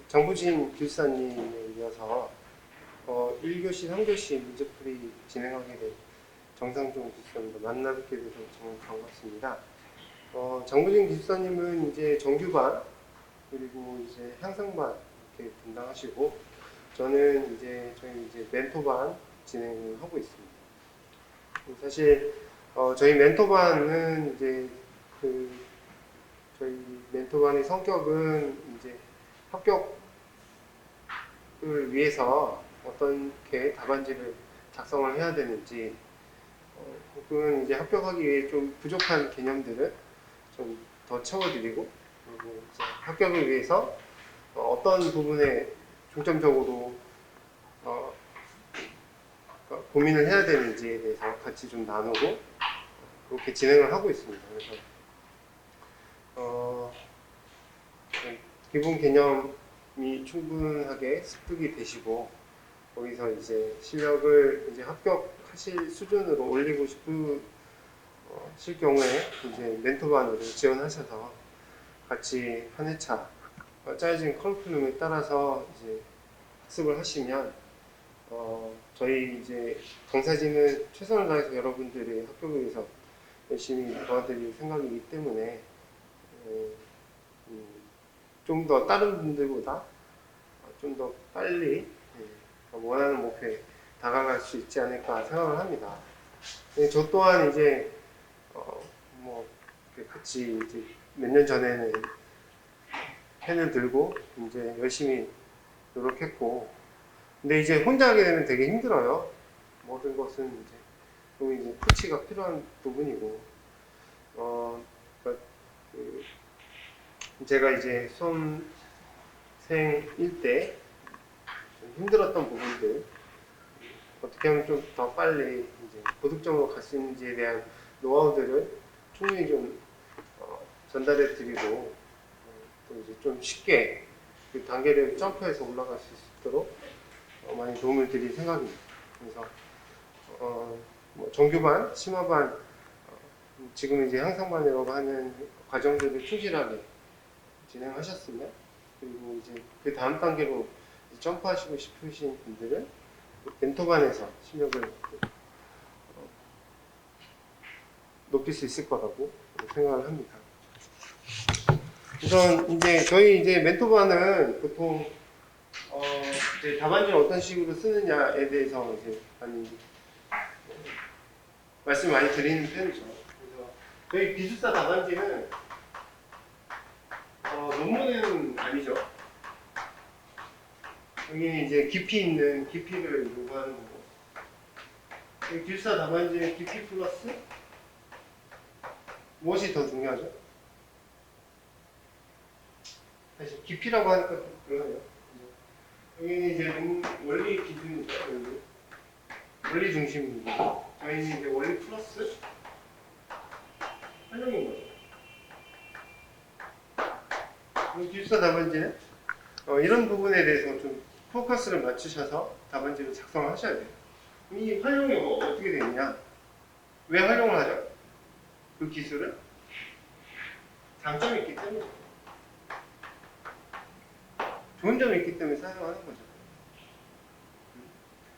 정부진 교수님에 이어서 1교시, 3교시 문제풀이 진행하게 된 정상종 기술사입니다. 만나 뵙게 돼서 정말 반갑습니다. 정부진 기술사님은 이제 정규반 그리고 이제 향상반 이렇게 분담하시고 저는 이제 저희 멘토반 진행을 하고 있습니다. 사실 저희 멘토반은 이제 저희 멘토반의 성격은 이제 합격을 위해서 어떻게 답안지를 작성을 해야 되는지 혹은 이제 합격하기 위해 좀 부족한 개념들을 좀 더 채워드리고 그리고 이제 합격을 위해서 어떤 부분에 중점적으로 고민을 해야 되는지에 대해서 같이 좀 나누고 그렇게 진행을 하고 있습니다. 그래서 기본 개념이 충분하게 습득이 되시고 거기서 이제 실력을 이제 합격하실 수준으로 올리고 싶으실 경우에 이제 멘토반으로 지원하셔서 같이 한 회차 짜여진 커리큘럼에 따라서 이제 학습을 하시면 저희 이제 강사진은 최선을 다해서 여러분들의 합격을 위해서 열심히 도와드릴 생각이기 때문에 좀 더 다른 분들보다 좀 더 빨리 원하는 목표에 다가갈 수 있지 않을까 생각을 합니다. 저 또한 이제 같이 이제 몇 년 전에는 펜을 들고 이제 열심히 노력했고, 근데 이제 혼자 하게 되면 되게 힘들어요. 모든 것은 이제 좀 이제 코치가 필요한 부분이고, 그러니까 제가 이제 수험생일 때 좀 힘들었던 부분들 어떻게 하면 좀 더 빨리 이제 고득점으로 갈 수 있는지에 대한 노하우들을 충분히 좀 전달해 드리고 또 이제 좀 쉽게 그 단계를 점프해서 올라갈 수 있도록 많이 도움을 드릴 생각입니다. 그래서 뭐 정규반, 심화반, 지금 이제 향상반이라고 하는 과정들을 충실하게 진행하셨으면 그리고 이제 그 다음 단계로 점프하시고 싶으신 분들은 멘토반에서 실력을 높일 수 있을 거라고 생각을 합니다. 우선 이제 저희 이제 멘토반은 보통 이제 답안지를 어떤 식으로 쓰느냐에 대해서 이제 많이 말씀 많이 드리는 편이죠. 그래서 저희 기술사 답안지는 논문은 아니죠. 여기는 이제 깊이를 요구하는 거고. 기술사 답안지는 깊이 플러스 무엇이 더 중요하죠? 사실 깊이라고 하니까 좀 그러네요. 여기는 이제 원리 기준이죠. 원리 중심이고 저희는 이제 원리 플러스 활용인 거죠. 기술사 답안지는 이런 부분에 대해서 좀 포커스를 맞추셔서 답안지를 작성을 하셔야 돼요. 이 활용이 어떻게 되느냐? 왜 활용을 하죠? 그 기술은 장점이 있기 때문에 좋은 점이 있기 때문에 사용하는 거죠.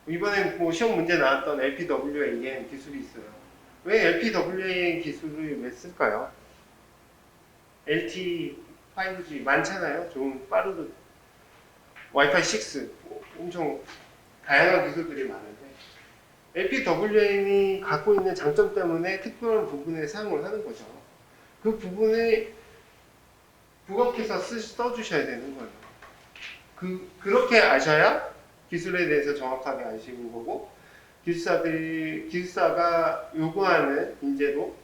이번에 뭐 시험 문제 나왔던 LPWAN 기술이 있어요. 왜 LPWAN 기술을 왜 쓸까요? LTE 5G 많잖아요. 좀 빠르고 와이파이 6 엄청 다양한 기술들이 많은데 LPWAN이 갖고 있는 장점 때문에 특별한 부분에 사용을 하는 거죠. 그 부분에 부각해서 써주셔야 되는 거예요. 그렇게 아셔야 기술에 대해서 정확하게 아시는 거고 기술사가 요구하는 인재도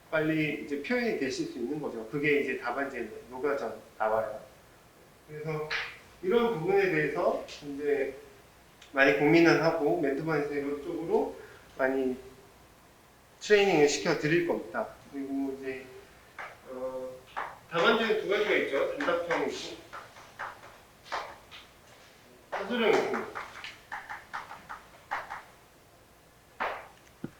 빨리 이제 표현이 되실 수 있는 거죠. 그게 이제 답안지에 녹아져 나와요. 그래서 이런 부분에 대해서 이제 많이 고민을 하고 멘토반에서 이런 쪽으로 많이 트레이닝을 시켜 드릴 겁니다. 그리고 이제 답안지는 두 가지가 있죠. 단답형 있고 사술형 있습니다.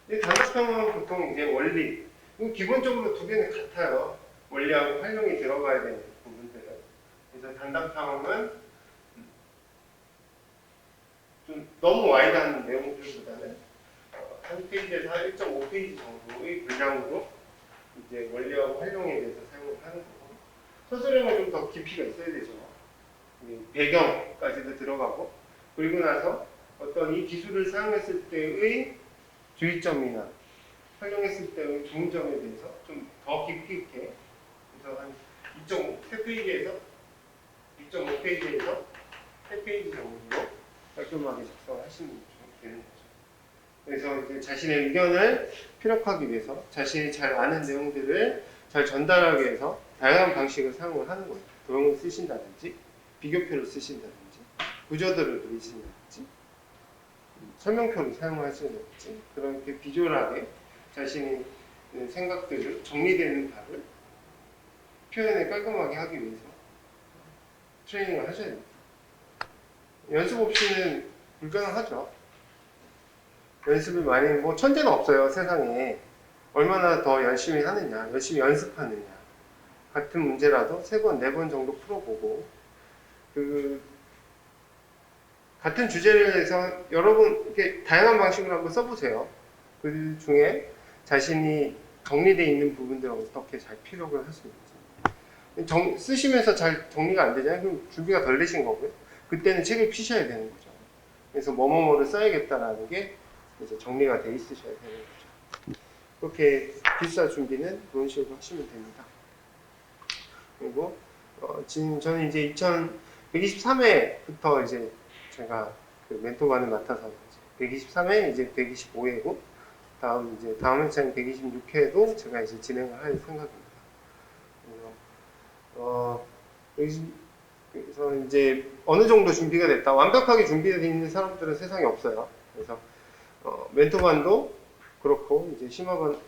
이 단답형은 보통 이제 원리 기본적으로 두 개는 같아요. 원리하고 활용이 들어가야 되는 부분들은. 그래서 단답형은 좀 너무 와이드한 내용들보다는 한 페이지에서 한 1.5페이지 정도의 분량으로 이제 원리하고 활용에 대해서 사용을 하는 거고, 서술형은 좀 더 깊이가 있어야 되죠. 배경까지도 들어가고, 그리고 나서 어떤 이 기술을 사용했을 때의 주의점이나 활용했을 때의 좋은 점에 대해서 좀 더 깊이 있게, 그래서 한 2.5페이지에서 3페이지 정도로 깔끔하게 작성하시면 되는 거죠. 그래서 이제 자신의 의견을 피력하기 위해서 자신이 잘 아는 내용들을 잘 전달하기 위해서 다양한 방식을 사용을 하는 거예요. 도형을 쓰신다든지, 비교표를 쓰신다든지, 구조들을 그리신다든지, 설명표를 사용하신다든지, 그렇게 비주얼하게 자신의 생각들을 정리되는 바를 표현을 깔끔하게 하기 위해서 트레이닝을 하셔야 됩니다. 연습 없이는 불가능하죠. 연습을 많이, 뭐 천재는 없어요, 세상에. 얼마나 더 열심히 하느냐, 열심히 연습하느냐. 같은 문제라도 3번, 4번 정도 풀어보고, 같은 주제를 해서 여러 번 이렇게 다양한 방식으로 한번 써보세요. 그 중에 자신이 정리되어 있는 부분들을 어떻게 잘 피력을 할 수 있는지. 쓰시면서 잘 정리가 안 되잖아요. 그럼 준비가 덜 되신 거고요. 그때는 책을 피셔야 되는 거죠. 그래서 뭐뭐뭐를 써야겠다라는 게 이제 정리가 돼 있으셔야 되는 거죠. 그렇게 필사 준비는 그런 식으로 하시면 됩니다. 그리고 지금 저는 이제 123회부터 이제 제가 그 멘토반을 맡아서 123회 이제 125회고 다음 회차인 126회도 제가 이제 진행을 할 생각입니다. 그래서 이제 어느 정도 준비가 됐다. 완벽하게 준비되어 있는 사람들은 세상에 없어요. 그래서 멘토반도 그렇고 이제 심화반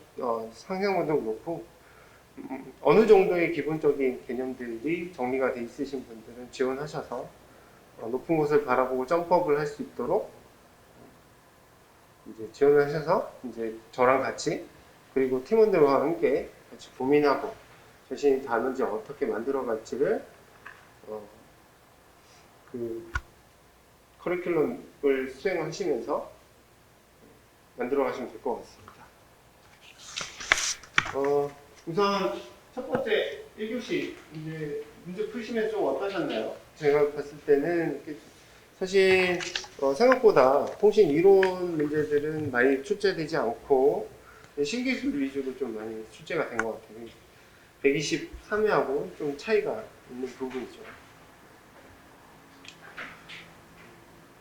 상생반도 그렇고 어느 정도의 기본적인 개념들이 정리가 돼 있으신 분들은 지원하셔서 높은 곳을 바라보고 점프업을 할 수 있도록 이제 지원을 하셔서 이제 저랑 같이 그리고 팀원들과 함께 같이 고민하고 자신이 다른지 어떻게 만들어갈지를 그 커리큘럼을 수행하시면서 만들어 가시면 될 것 같습니다. 우선 첫 번째 1교시 문제 풀시면 좀 어떠셨나요? 제가 봤을 때는 사실 생각보다 통신 이론 문제들은 많이 출제되지 않고 신기술 위주로 좀 많이 출제가 된 것 같아요. 123회하고 좀 차이가 있는 부분이죠.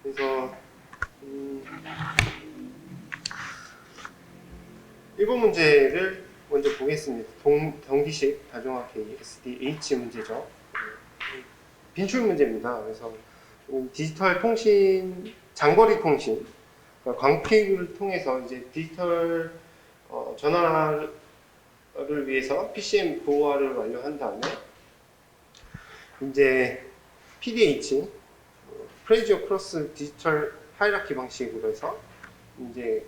그래서 1번 문제를 먼저 보겠습니다. 동기식 다중화케이 SDH 문제죠. 빈출 문제입니다. 그래서 디지털 통신, 장거리 통신, 그러니까 광케이블을 통해서 이제 디지털 전화를 위해서 PCM 보호화를 완료한 다음에 이제 PDH, 프레지오 크로스 디지털 하이라키 방식으로 해서 이제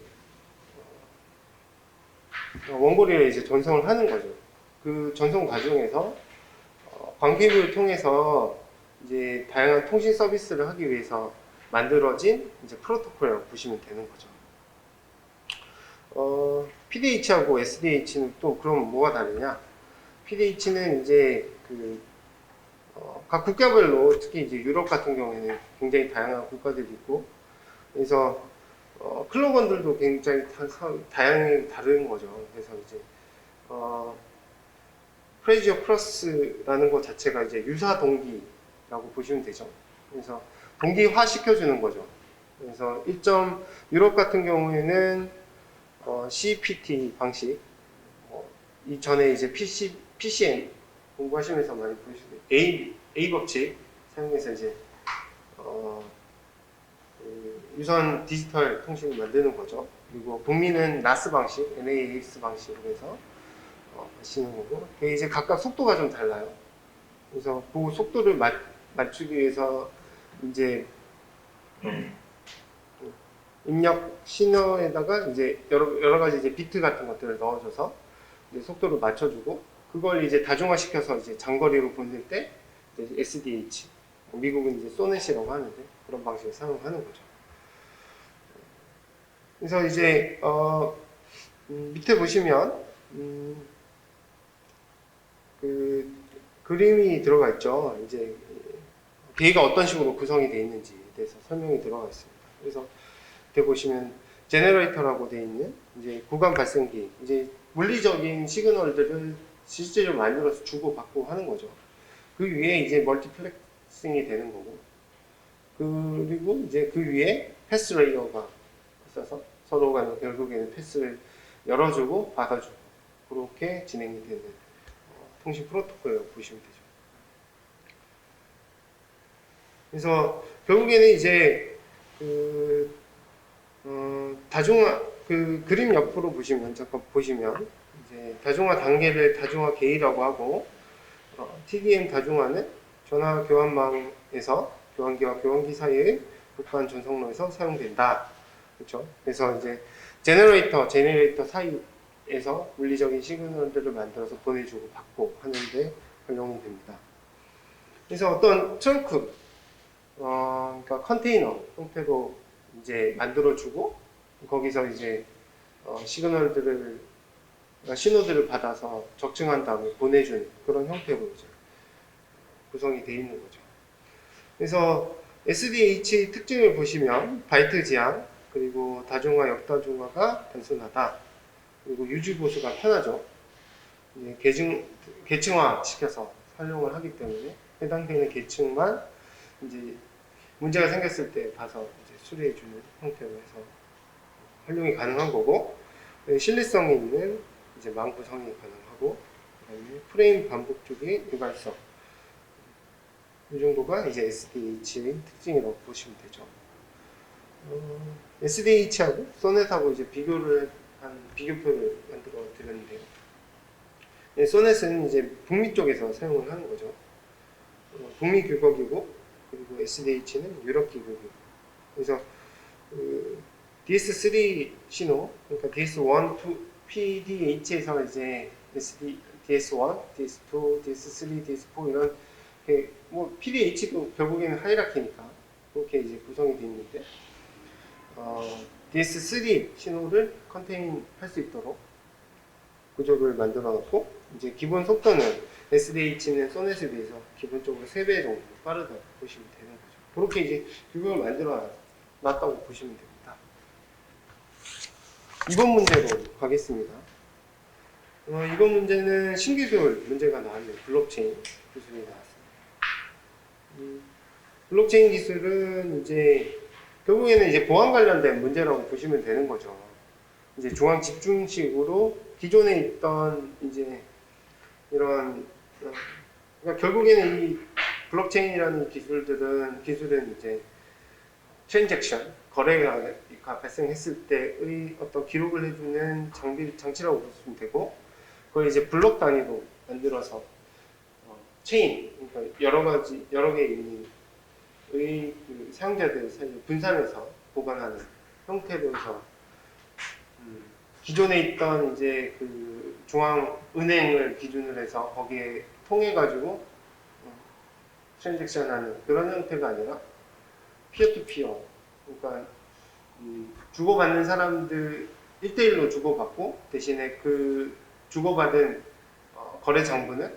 원고리를 이제 전송을 하는 거죠. 그 전송 과정에서 광케이블을 통해서 이제 다양한 통신 서비스를 하기 위해서 만들어진 이제 프로토콜이라고 보시면 되는 거죠. PDH하고 SDH는 또 그럼 뭐가 다르냐? PDH는 이제 각 국가별로 특히 이제 유럽 같은 경우에는 굉장히 다양한 국가들이 있고, 그래서 클로건들도 굉장히 다양하게 다른 거죠. 그래서 이제 프레지오 플러스라는 것 자체가 이제 유사 동기라고 보시면 되죠. 그래서 동기화 시켜주는 거죠. 그래서 유럽 같은 경우에는 CPT 방식, 이전에 이제 PCN 공부하시면서 많이 보시고 A 법칙 사용해서 이제 유선 디지털 통신을 만드는 거죠. 그리고 북미는 나스 방식, NAS 방식으로 해서 하시는 거고, 그게 이제 각각 속도가 좀 달라요. 그래서 그 속도를 맞추기 위해서 이제 입력 신호에다가 이제 여러 가지 이제 비트 같은 것들을 넣어줘서 이제 속도를 맞춰주고, 그걸 이제 다중화시켜서 이제 장거리로 보낼 때 SDH, 미국은 이제 소넷이라고 하는데 그런 방식을 사용하는 거죠. 그래서 이제 밑에 보시면 그 그림이 들어가 있죠. 이제 계기가 어떤 식으로 구성이 되어 있는지에 대해서 설명이 들어가 있습니다. 그래서 밑에 보시면 제너레이터라고 되어 있는 이제 구간 발생기, 이제 물리적인 시그널들을 실제로 만들어서 주고받고 하는 거죠. 그 위에 이제 멀티플렉싱이 되는 거고, 그리고 이제 그 위에 패스 레이어가 있어서 서로 간에 결국에는 패스를 열어주고 받아주고 그렇게 진행이 되는 통신 프로토콜이라고 보시면 되죠. 그래서 결국에는 이제 다중화 그 그림 옆으로 보시면 잠깐 보시면 이제 다중화 단계를 다중화 게이라고 하고 TDM 다중화는 전화 교환망에서 교환기와 교환기 사이의 국간 전송로에서 사용된다. 그렇죠? 그래서 이제 제너레이터 사이에서 물리적인 시그널들을 만들어서 보내주고 받고 하는데 활용이 됩니다. 그래서 어떤 트렁크, 그러니까 컨테이너 형태로 이제 만들어주고 거기서 이제 시그널들을 신호들을 받아서 적층한 다음에 보내주는 그런 형태로 이제 구성이 되어 있는 거죠. 그래서 SDH 특징을 보시면 바이트 지향, 그리고 다중화, 역다중화가 단순하다. 그리고 유지 보수가 편하죠. 이제 계층화 시켜서 활용을 하기 때문에 해당되는 계층만 이제 문제가 생겼을 때 봐서 이제 수리해주는 형태로 해서 활용이 가능한 거고, 신뢰성이 있는 이제 망 구성이 가능하고, 그다음에 프레임 반복 주기 유발성, 이 정도가 이제 SDH의 특징이라고 보시면 되죠. SDH하고 소넷하고 이제 비교를 한 비교표를 만들어 드렸는데요. 소넷은 이제 북미 쪽에서 사용을 하는 거죠. 북미 규격이고, 그리고 SDH는 유럽 규격이고. 그래서 DS3 신호, 그러니까 DS1, 2, PDH에서 이제 DS1, DS2, DS3, DS4 이런 뭐 PDH도 결국에는 하이라키니까 그렇게 이제 구성이 되어 있는데 DS3 신호를 컨테인 할 수 있도록 구조를 만들어 놓고 이제 기본 속도는 SDH는 소넷에 비해서 기본적으로 3배 정도 빠르다고 보시면 되는 거죠. 그렇게 이제 규격을 만들어 놨다고 보시면 됩니다. 이번 문제로 가겠습니다. 이번 문제는 신기술 문제가 나왔네요. 블록체인 기술이 나왔습니다. 블록체인 기술은 이제 결국에는 이제 보안 관련된 문제라고 보시면 되는 거죠. 이제 중앙 집중식으로 기존에 있던 이제 이런 그러니까 결국에는 이 블록체인이라는 기술은 이제 트랜잭션 거래가 발생했을 때의 어떤 기록을 해주는 장치라고 보시면 되고, 그걸 이제 블록 단위로 만들어서 체인, 그러니까 여러 개 있는 그 사용자들 사이에 분산해서 보관하는 형태로 해서 기존에 있던 이제 그 중앙은행을 기준으로 해서 거기에 통해 가지고 트랜잭션하는 그런 형태가 아니라 피어2피어, 그러니까 주고받는 사람들 1대1로 주고받고 대신에 그 주고받은 거래 장부는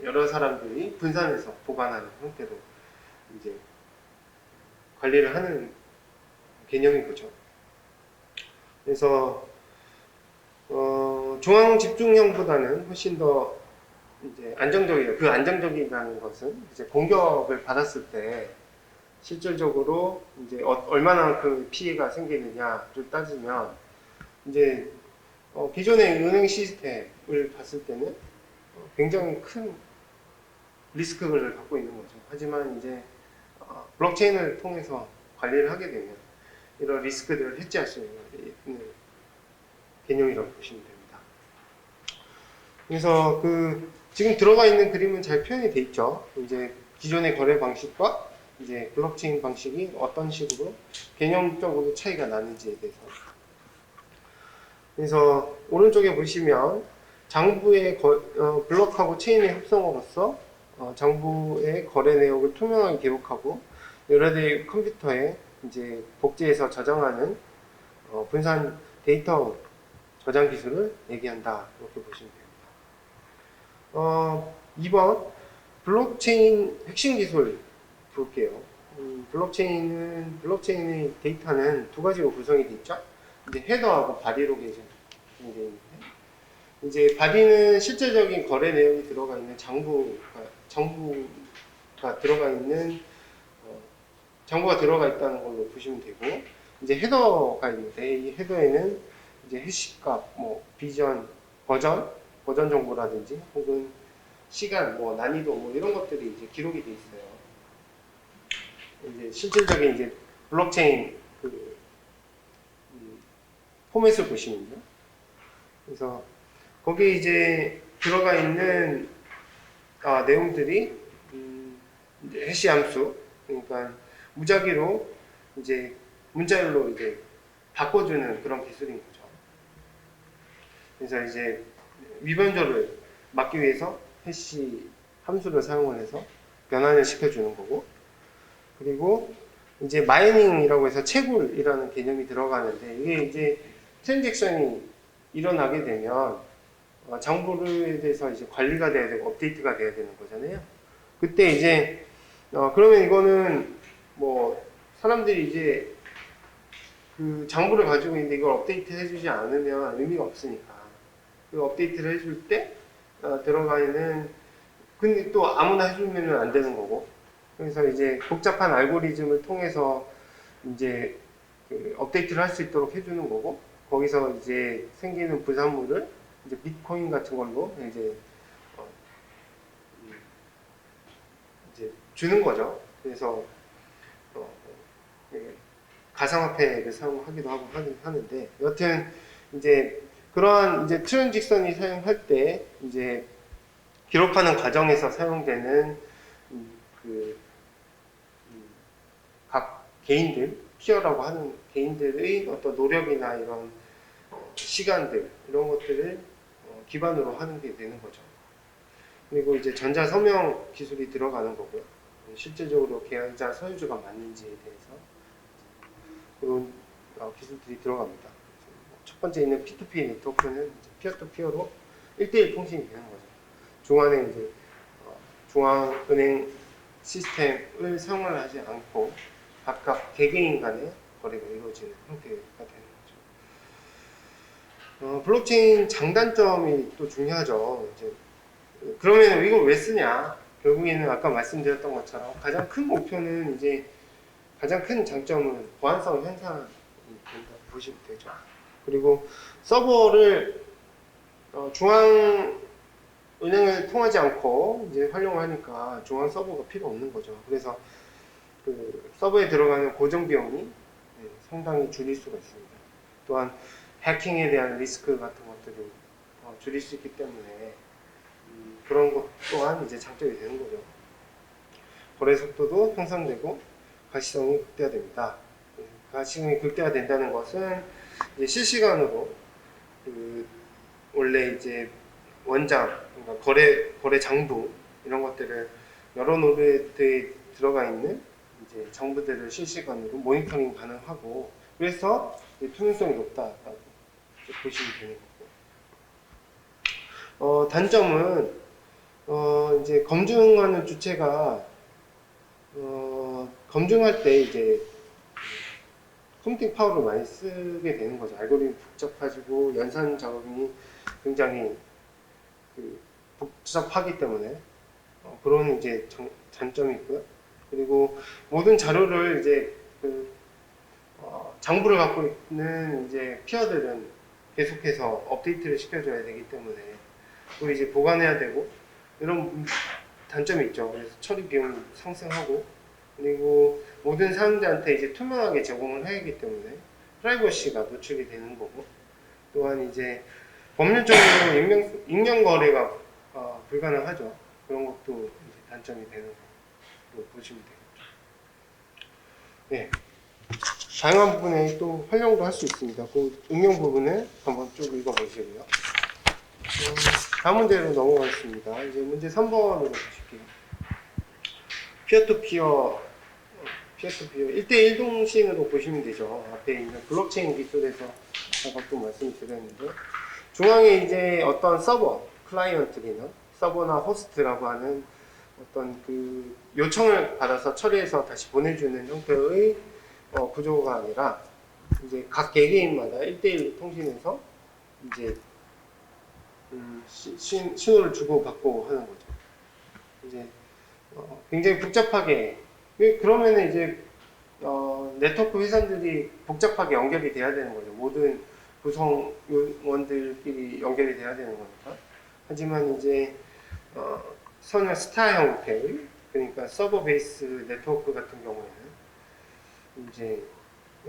여러 사람들이 분산해서 보관하는 형태로 이제 관리를 하는 개념인 거죠. 그래서 중앙 집중형보다는 훨씬 더 이제 안정적이에요. 그 안정적이라는 것은 이제 공격을 받았을 때 실질적으로 이제 얼마나 그 피해가 생기느냐를 따지면 이제 기존의 은행 시스템을 봤을 때는 굉장히 큰 리스크를 갖고 있는 거죠. 하지만 이제 블록체인을 통해서 관리를 하게 되면 이런 리스크들을 해지할 수 있는 개념이라고 보시면 됩니다. 그래서 지금 들어가 있는 그림은 잘 표현이 돼 있죠. 이제 기존의 거래 방식과 이제 블록체인 방식이 어떤 식으로 개념적으로 차이가 나는지에 대해서. 그래서 오른쪽에 보시면 장부의 블록하고 체인의 합성으로서 정부의 거래 내역을 투명하게 기록하고 여러 대의 컴퓨터에 이제 복제해서 저장하는 분산 데이터 저장 기술을 얘기한다. 이렇게 보시면 됩니다. 2번 블록체인 핵심 기술 볼게요. 블록체인의 데이터는 두 가지로 구성이 되어 있죠. 이제 헤더하고 바디 로그가 있는데, 이제 바디는 실제적인 거래 내역이 들어가 있는 정보가 들어가 있는 정보가 들어가 있다는 걸로 보시면 되고, 이제 헤더가 있는데 이 헤더에는 이제 해시값, 뭐 비전, 버전 정보라든지 혹은 시간, 뭐 난이도 뭐 이런 것들이 이제 기록이 돼 있어요. 이제 실질적인 이제 블록체인 포맷을 보시면요. 그래서 거기에 이제 들어가 있는 내용들이 이제 해시 함수, 그러니까 무작위로 이제 문자열로 이제 바꿔주는 그런 기술인 거죠. 그래서 이제 위변조를 막기 위해서 해시 함수를 사용을 해서 변환을 시켜주는 거고, 그리고 이제 마이닝이라고 해서 채굴이라는 개념이 들어가는데, 이게 이제 트랜잭션이 일어나게 되면 정보에 대해서 이제 관리가 돼야 되고 업데이트가 돼야 되는 거잖아요. 그때 이제 그러면 이거는 뭐 사람들이 이제 그 정보를 가지고 있는데 이걸 업데이트 해주지 않으면 의미가 없으니까 그 업데이트를 해줄 때 들어가 있는, 근데 또 아무나 해주면 안 되는 거고, 그래서 이제 복잡한 알고리즘을 통해서 이제 그 업데이트를 할 수 있도록 해주는 거고, 거기서 이제 생기는 부산물을 이제 비트코인 같은 걸로 이제 주는 거죠. 그래서 가상화폐를 사용하기도 하고 하는데, 여튼 이제 그러한 이제 트랜잭션이 사용할 때 이제 기록하는 과정에서 사용되는 각 개인들, 피어라고 하는 개인들의 어떤 노력이나 이런 시간들, 이런 것들을 기반으로 하는 게 되는 거죠. 그리고 이제 전자 서명 기술이 들어가는 거고요. 실질적으로 계약자 소유주가 맞는지에 대해서 그런 기술들이 들어갑니다. 첫 번째 있는 P2P 네트워크는 피어2피어로 1대1 통신이 되는 거죠. 중앙에 이제 중앙은행 시스템을 사용을 하지 않고 각각 개개인 간의 거래가 이루어지는 형태가 되는 거죠. 블록체인 장단점이 또 중요하죠. 이제 그러면 이걸 왜 쓰냐? 결국에는 아까 말씀드렸던 것처럼 가장 큰 목표는 이제 가장 큰 장점은 보안성 향상이 된다고 보시면 되죠. 그리고 서버를 중앙은행을 통하지 않고 이제 활용하니까 중앙 서버가 필요 없는 거죠. 그래서 그 서버에 들어가는 고정 비용이 상당히 줄일 수가 있습니다. 또한 해킹에 대한 리스크 같은 것들을 줄일 수 있기 때문에 그런 것 또한 이제 장점이 되는 거죠. 거래 속도도 향상되고 가시성이 극대화됩니다. 가시성이 극대화된다는 것은 이제 실시간으로 원래 이제 원장, 그러니까 거래 장부 이런 것들을 여러 노드에 들어가 있는 이제 정보들을 실시간으로 모니터링 가능하고, 그래서 투명성이 높다라고 보시면 되는 거고. 단점은 이제 검증하는 주체가 검증할 때 이제 컴퓨팅 파워를 많이 쓰게 되는 거죠. 알고리즘 복잡해지고 연산 작업이 굉장히 복잡하기 때문에 그런 이제 단점이 있고요. 그리고 모든 자료를 이제 장부를 갖고 있는 이제 피어들은 계속해서 업데이트를 시켜줘야 되기 때문에 또 이제 보관해야 되고 이런 단점이 있죠. 그래서 처리 비용이 상승하고, 그리고 모든 사용자한테 이제 투명하게 제공을 해야 하기 때문에 프라이버시가 노출이 되는 거고, 또한 이제 법률적으로 익명 거래가 불가능하죠. 그런 것도 이제 단점이 되는 거로 보시면 되겠죠. 네. 다양한 부분에 또 활용도 할 수 있습니다. 그 응용 부분을 한번 쭉 읽어보시고요. 다음 문제로 넘어가겠습니다. 이제 문제 3번으로 보실게요. 피어투피어 1대1 통신으로 보시면 되죠. 앞에 있는 블록체인 기술에서 아까 말씀드렸는데, 중앙에 이제 어떤 서버, 클라이언트 기능, 서버나 호스트라고 하는 어떤 그 요청을 받아서 처리해서 다시 보내주는 형태의 구조가 아니라, 이제 각 개개인마다 1대1로 통신해서 이제 신호를 주고받고 하는 거죠. 이제 굉장히 복잡하게, 그러면은 이제 네트워크 회선들이 복잡하게 연결이 돼야 되는 거죠. 모든 구성원들끼리 연결이 돼야 되는 거니까. 하지만 이제 선형 스타 형태의, 그러니까 서버 베이스 네트워크 같은 경우에는 이제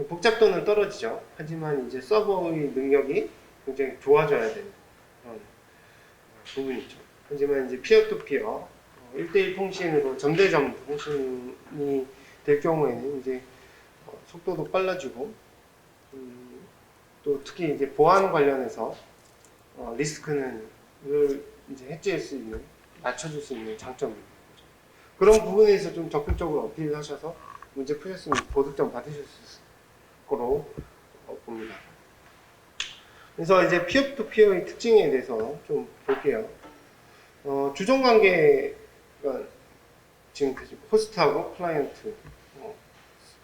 복잡도는 떨어지죠. 하지만 이제 서버의 능력이 굉장히 좋아져야 되는 그런 부분이죠. 하지만 이제 피어 투 피어 1대1 통신으로 점대점 통신이 될 경우에는 이제 속도도 빨라지고, 또 특히 이제 보안 관련해서 리스크는 이제 해지할 수 있는, 낮춰줄 수 있는 장점이 있는 거죠. 그런 부분에서 좀 적극적으로 어필을 하셔서 문제 푸셨으면 보득점 받으셨을 거로 봅니다. 그래서 이제 피어 투 피어의 특징에 대해서 좀 볼게요. 주종 관계가 지금 호스트하고 클라이언트,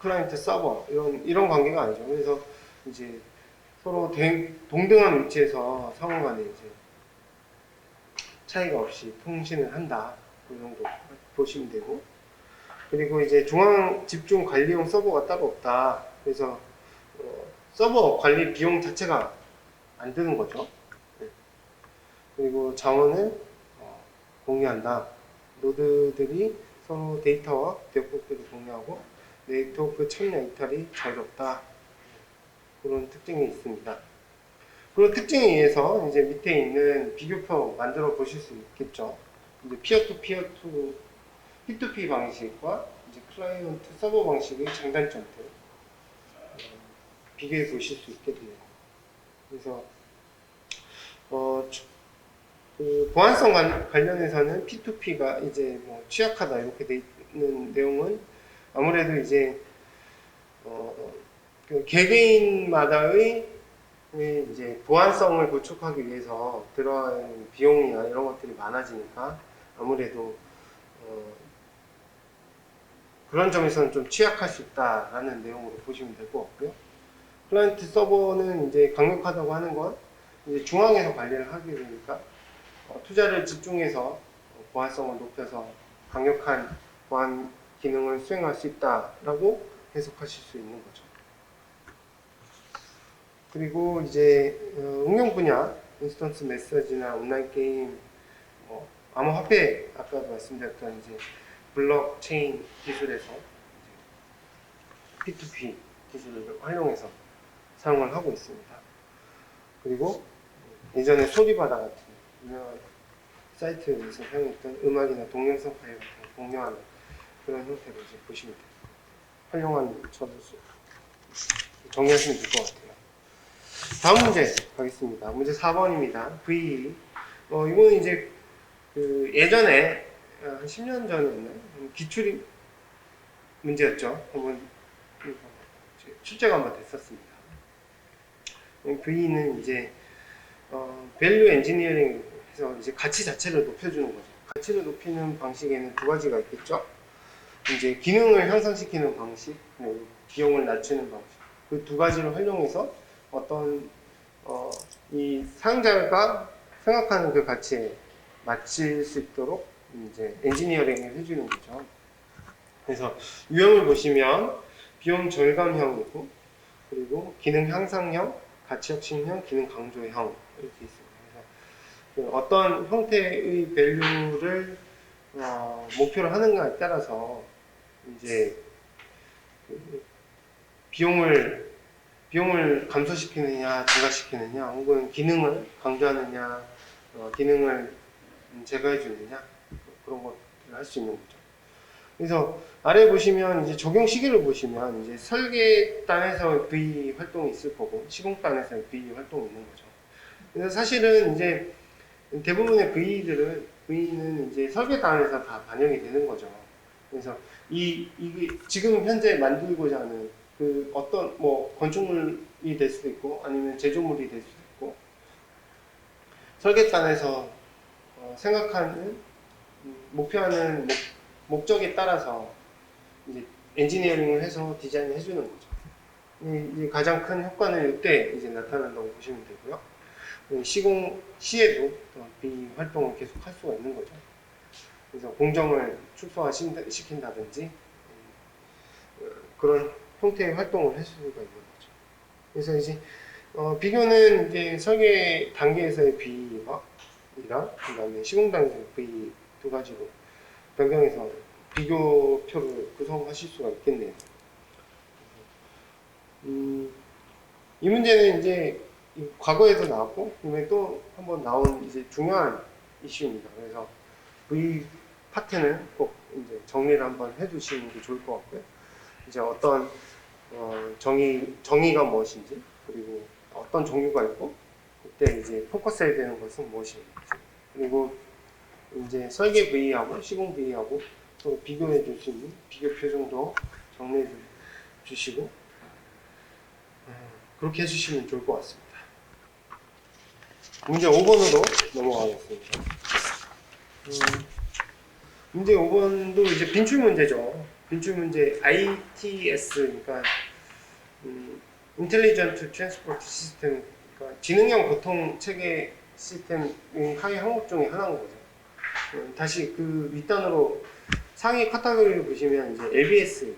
클라이언트 서버 이런 관계가 아니죠. 그래서 이제 서로 동등한 위치에서 상호 간에 이제 차이가 없이 통신을 한다. 그 정도 보시면 되고, 그리고 이제 중앙 집중 관리용 서버가 따로 없다. 그래서 서버 관리 비용 자체가 안 드는 거죠. 네. 그리고 자원을 공유한다. 노드들이 서로 데이터와 네트워크를 공유하고 네트워크 참여 이탈이 자유롭다. 그런 특징이 있습니다. 그런 특징에 의해서 이제 밑에 있는 비교표 만들어 보실 수 있겠죠. 이제 P2P 방식과 이제 클라이언트 서버 방식의 장단점들 비교해 보실 수 있게 돼요. 그래서 그 보안성 관련해서는 P2P가 이제 뭐 취약하다 이렇게 돼 있는 내용은 아무래도 이제 그 개개인마다의 이제 보안성을 구축하기 위해서 들어가는 비용이나 이런 것들이 많아지니까 아무래도 그런 점에서는 좀 취약할 수 있다라는 내용으로 보시면 될 것 같고요. 클라이언트 서버는 이제 강력하다고 하는 건 이제 중앙에서 관리를 하게 되니까 투자를 집중해서 보안성을 높여서 강력한 보안 기능을 수행할 수 있다라고 해석하실 수 있는 거죠. 그리고 이제 응용 분야, 인스턴스 메시지나 온라인 게임, 암호화폐 아까도 말씀드렸던 이제 블록체인 기술에서 P2P 기술을 활용해서 사용을 하고 있습니다. 그리고 예전에 소리바다 같은 유명한 사이트에서 사용했던 음악이나 동영상 파일 같은 거 공유하는 그런 형태로 이제 보시면 돼요. 활용한 저도 정리하시면 될 것 같아요. 다음 문제 가겠습니다. 문제 4번입니다. V. 이거는 이제 그 예전에 한 10년 전이었나요? 기출 문제였죠. 한번 출제가 한번 됐었습니다. V는 이제 밸류 엔지니어링 해서 이제 가치 자체를 높여주는 거죠. 가치를 높이는 방식에는 두 가지가 있겠죠. 이제 기능을 향상시키는 방식, 비용을 낮추는 방식. 그 두 가지를 활용해서 어떤 이 사용자가 생각하는 그 가치에 맞출 수 있도록 이제 엔지니어링을 해주는 거죠. 그래서 유형을 보시면 비용 절감형이고, 그리고 기능 향상형, 가치 혁신형, 기능 강조형 이렇게 있습니다. 그래서 어떤 형태의 밸류를 목표로 하는가에 따라서 이제 비용을 감소시키느냐, 증가시키느냐, 혹은 기능을 강조하느냐, 기능을 제거해주느냐, 그런 것들을 할 수 있는 거죠. 그래서 아래 보시면 이제 적용 시기를 보시면 이제 설계단에서 V 활동이 있을 거고 시공단에서 V 활동이 있는 거죠. 그래서 사실은 이제 대부분의 V는 이제 설계단에서 다 반영이 되는 거죠. 그래서 이게 지금 현재 만들고자 하는 그 어떤 뭐 건축물이 될 수도 있고 아니면 제조물이 될 수도 있고 설계단에서 생각하는 목표하는 목적에 따라서 이제 엔지니어링을 해서 디자인을 해주는 거죠. 이 가장 큰 효과는 이때 이제 나타난다고 보시면 되고요. 시에도 비 활동을 계속 할 수가 있는 거죠. 그래서 공정을 축소화시킨다든지 그런 형태의 활동을 할 수가 있는 거죠. 그래서 이제 비교는 이제 설계 단계에서의 B와 이랑 그다음에 시공 단계에서의 V 두 가지로 변경해서 비교표를 구성하실 수가 있겠네요. 이 문제는 이제 과거에도 나왔고 이번에 또 한번 나온 이제 중요한 이슈입니다. 그래서 V 파트는 꼭 이제 정리를 한번 해두시는 게 좋을 것 같고요. 이제 어떤 정의가 무엇인지 그리고 어떤 종류가 있고 그때 이제 포커스해야 되는 것은 무엇인지 그리고 이제 설계 V하고 시공 V하고 또 비교해 줄 수 있는 비교표 정도 정리해 주시고 그렇게 해주시면 좋을 것 같습니다. 문제 5번으로 넘어가겠습니다. 문제 5번도 이제 빈출 문제죠. 빈출 문제 ITS, 그러니까 Intelligent Transport System, 그러니까 지능형 교통 체계 시스템 하위 항목 중에 하나인 거죠. 다시 그 윗단으로 상위 카테고리를 보시면 이제 LBS,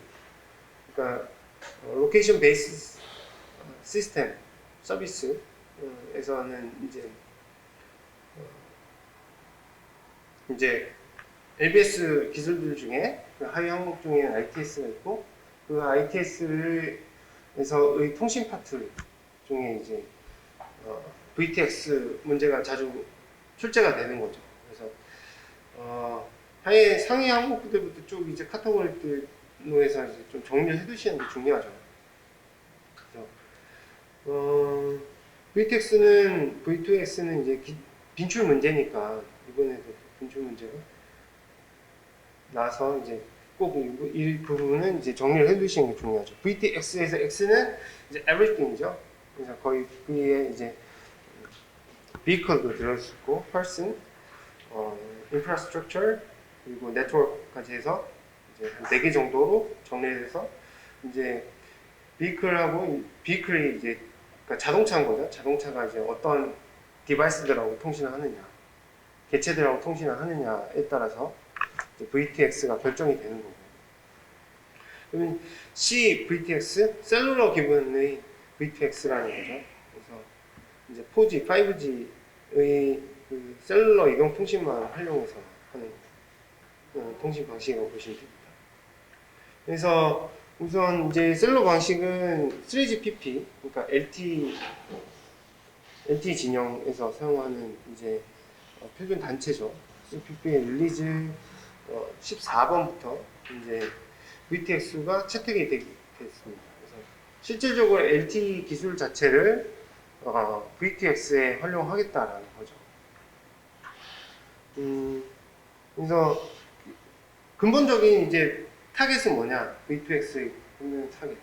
그러니까 로케이션 베이스 시스템 서비스에서는 이제 LBS 기술들 중에 그 하위 항목 중에 ITS가 있고 그 ITS에서의 통신 파트 중에 이제 VTX 문제가 자주 출제가 되는 거죠. 그래서 상위 항목들부터 쭉 이제 카테고리들로 해서 이제 좀 정리를 해두시는 게 중요하죠. 그래서 VTX는 V2X는 이제 빈출 문제니까 이번에도 빈출 문제가 나서 이제 꼭 이 부분은 이제 정리를 해두시는 게 중요하죠. VTX에서 X는 이제 everything이죠. 그래서 거의 V에 이제 vehicle도 들어있을 있고, person, infrastructure, 그리고 network까지 해서 이제 한 4개 정도로 정리해서 이제 vehicle이 이제 그러니까 자동차인 거죠. 자동차가 이제 어떤 디바이스들하고 통신을 하느냐, 개체들하고 통신을 하느냐에 따라서 이제 VTX가 결정이 되는 거고. 그러면 CVTX, 셀룰러 기반의 VTX라는 거죠. 그래서 이제 4G, 5G의 그 셀룰러 이동 통신망을 활용해서 하는 통신 방식이라고 보시면 됩니다. 그래서 우선 이제 셀룰러 방식은 3GPP, 그러니까 LTE 진영에서 사용하는 이제 표준 단체죠. 3GPP의 릴리즈 14번부터 이제 VTX가 채택이 됐습니다. 그래서 실질적으로 LTE 기술 자체를 VTX에 활용하겠다라는 거죠. 그래서 근본적인 이제 타겟은 뭐냐? V2X의 근본 타겟.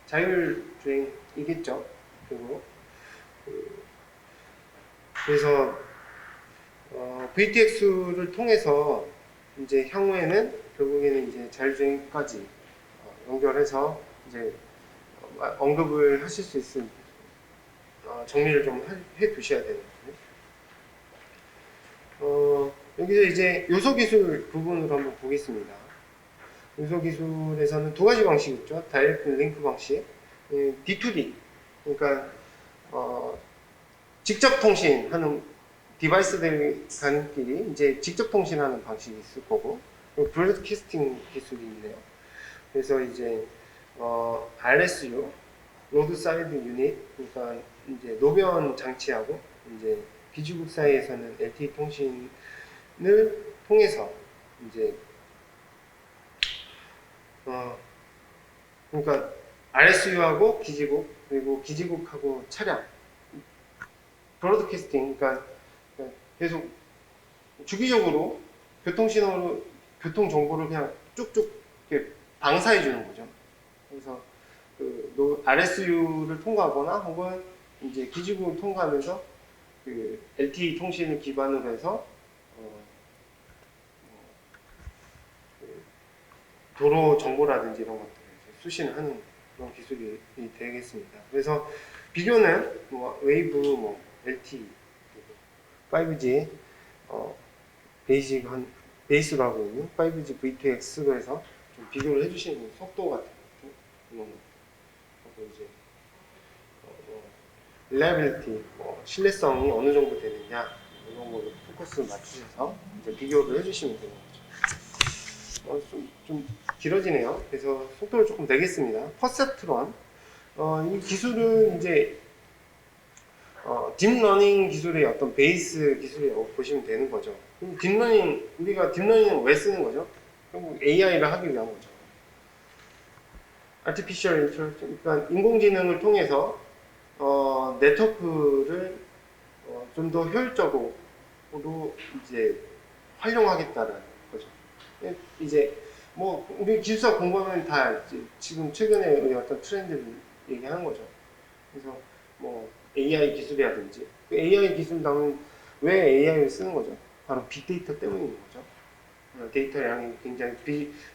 자율주행이겠죠. 그리고 그래서 VTX를 통해서 이제 향후에는 결국에는 이제 자율주행까지 연결해서 이제 언급을 하실 수 있을 정리를 좀 해 두셔야 되거든요. 여기서 이제 요소기술 부분으로 한번 보겠습니다. 요소기술에서는 두 가지 방식이 있죠. 다이렉트 링크 방식, D2D, 그러니까 직접 통신하는 디바이스들 간끼리 이제 직접 통신하는 방식이 있을 거고, 브로드캐스팅 기술이 있네요. 그래서 이제 RSU, 로드 사이드 유닛, 그러니까 이제 노변 장치하고 이제 기지국 사이에서는 LTE 통신을 통해서 이제 그러니까 RSU하고 기지국 그리고 기지국하고 차량 브로드캐스팅, 그러니까 계속 주기적으로 교통 정보를 그냥 쭉쭉 이렇게 방사해 주는 거죠. 그래서 그 RSU를 통과하거나 혹은 이제 기지국을 통과하면서 그 LTE 통신을 기반으로 해서 그 도로 정보라든지 이런 것들을 이제 수신을 하는 그런 기술이 되겠습니다. 그래서 비교는 뭐 웨이브, 뭐 LTE, 5G 베이스로 하고 있는 5G V2X로 해서 좀 비교를 해주시는 속도 같은 거 이런 거 하고 이제 reliability, 신뢰성이 어느 정도 되느냐 이런 거를 포커스를 맞추셔서 이제 비교를 해주시면 되는 거죠. 좀 길어지네요. 그래서 속도를 조금 내겠습니다. 퍼셉트론, 이 기술은 이제 딥러닝 기술의 어떤 베이스 기술이라고 보시면 되는 거죠. 그럼 딥러닝, 우리가 딥러닝은 왜 쓰는 거죠? 결국 AI를 하기 위한 거죠. Artificial Intelligence, 그러니까 인공지능을 통해서 네트워크를 좀 더 효율적으로 이제 활용하겠다는 거죠. 이제 뭐 우리 기술사 공부하면 다 이제 지금 최근에 우리 어떤 트렌드를 얘기하는 거죠. 그래서 뭐 AI 기술이라든지 AI 기술 나오면 왜 AI를 쓰는 거죠? 바로 빅데이터 때문인 거죠. 데이터 양이 굉장히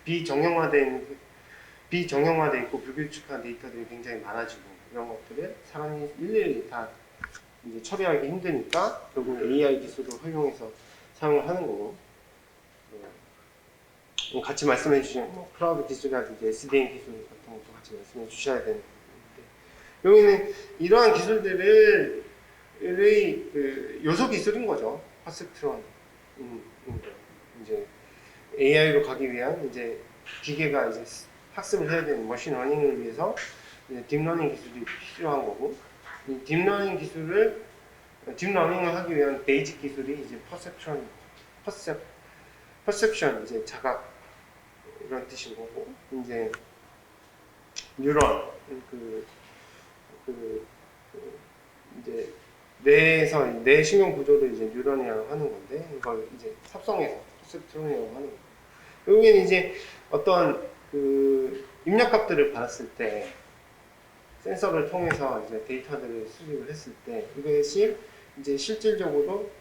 비정형화돼 있고 불규칙한 데이터들이 굉장히 많아지고 이런 것들을 사람이 일일이 다 이제 처리하기 힘드니까 결국 AI 기술을 활용해서 사용을 하는 거고, 같이 말씀해 주시면 뭐 클라우드 기술이라든지 SDN 기술 같은 것도 같이 말씀해 주셔야 되는데, 여기는 이러한 기술들을 그 요소 기술인 거죠. 퍼셉트론 이제 AI로 가기 위한 이제 기계가 이제 학습을 해야 되는 머신러닝을 위해서 딥러닝 기술이 필요한 거고, 이 딥러닝을 하기 위한 베이직 기술이 이제 퍼셉션, 이제 자각 이런 뜻인 거고, 이제 뉴런 이제 뇌 신경 구조를 이제 뉴런이라고 하는 건데, 이걸 이제 삽성해서 퍼셉트론이라고 하는 거고, 여기는 이제 어떤 그 입력값들을 받았을 때 센서를 통해서 이제 데이터들을 수집을 했을 때 이것이 이제 실질적으로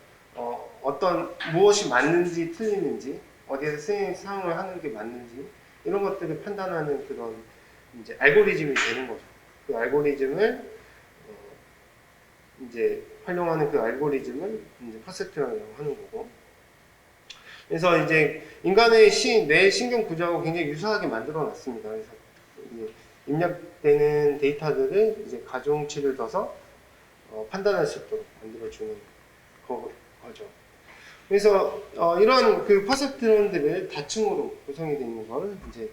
어떤 무엇이 맞는지 틀리는지 어디에서 사용을 하는 게 맞는지 이런 것들을 판단하는 그런 이제 알고리즘이 되는 거죠. 그 알고리즘을 이제 활용하는 그 알고리즘을 이제 퍼셉트론이라고 하는 거고. 그래서 이제 인간의 뇌 신경 구조하고 굉장히 유사하게 만들어 놨습니다. 그래서 입력되는 데이터들을 이제 가중치를 둬서 판단할 수 있도록 만들어주는 거죠. 그래서 이런 그 퍼셉트론들을 다층으로 구성이 되어 있는 걸 이제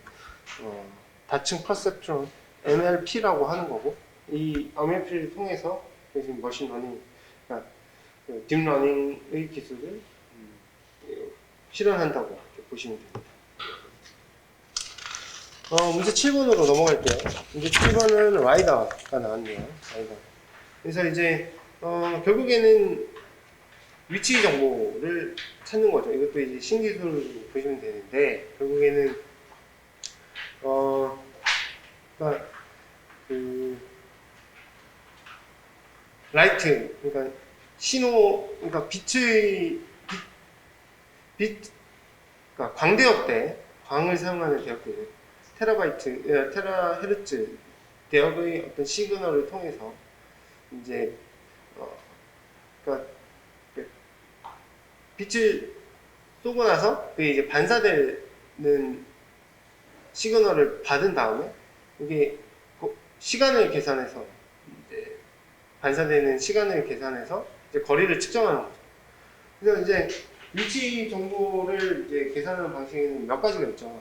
다층 퍼셉트론 MLP라고 하는 거고, 이 MLP를 통해서 머신러닝, 그러니까 딥러닝의 기술을 실현한다고 이렇게 보시면 됩니다. 문제 7번으로 넘어갈게요. 문제 7번은 라이다가 나왔네요. 라이다. 그래서 이제 결국에는 위치 정보를 찾는 거죠. 이것도 이제 신기술로 보시면 되는데, 결국에는 그러니까 그 라이트, 그러니까 신호, 그러니까 그러니까 광대역대, 광을 사용하는 대역들, 테라헤르츠 대역의 어떤 시그널을 통해서 이제 그러니까 빛을 쏘고 나서 그게 이제 반사되는 시그널을 받은 다음에 이게 시간을 계산해서 이제 반사되는 시간을 계산해서 이제 거리를 측정하는 거죠. 그래서 이제 위치 정보를 이제 계산하는 방식에는 몇 가지가 있죠.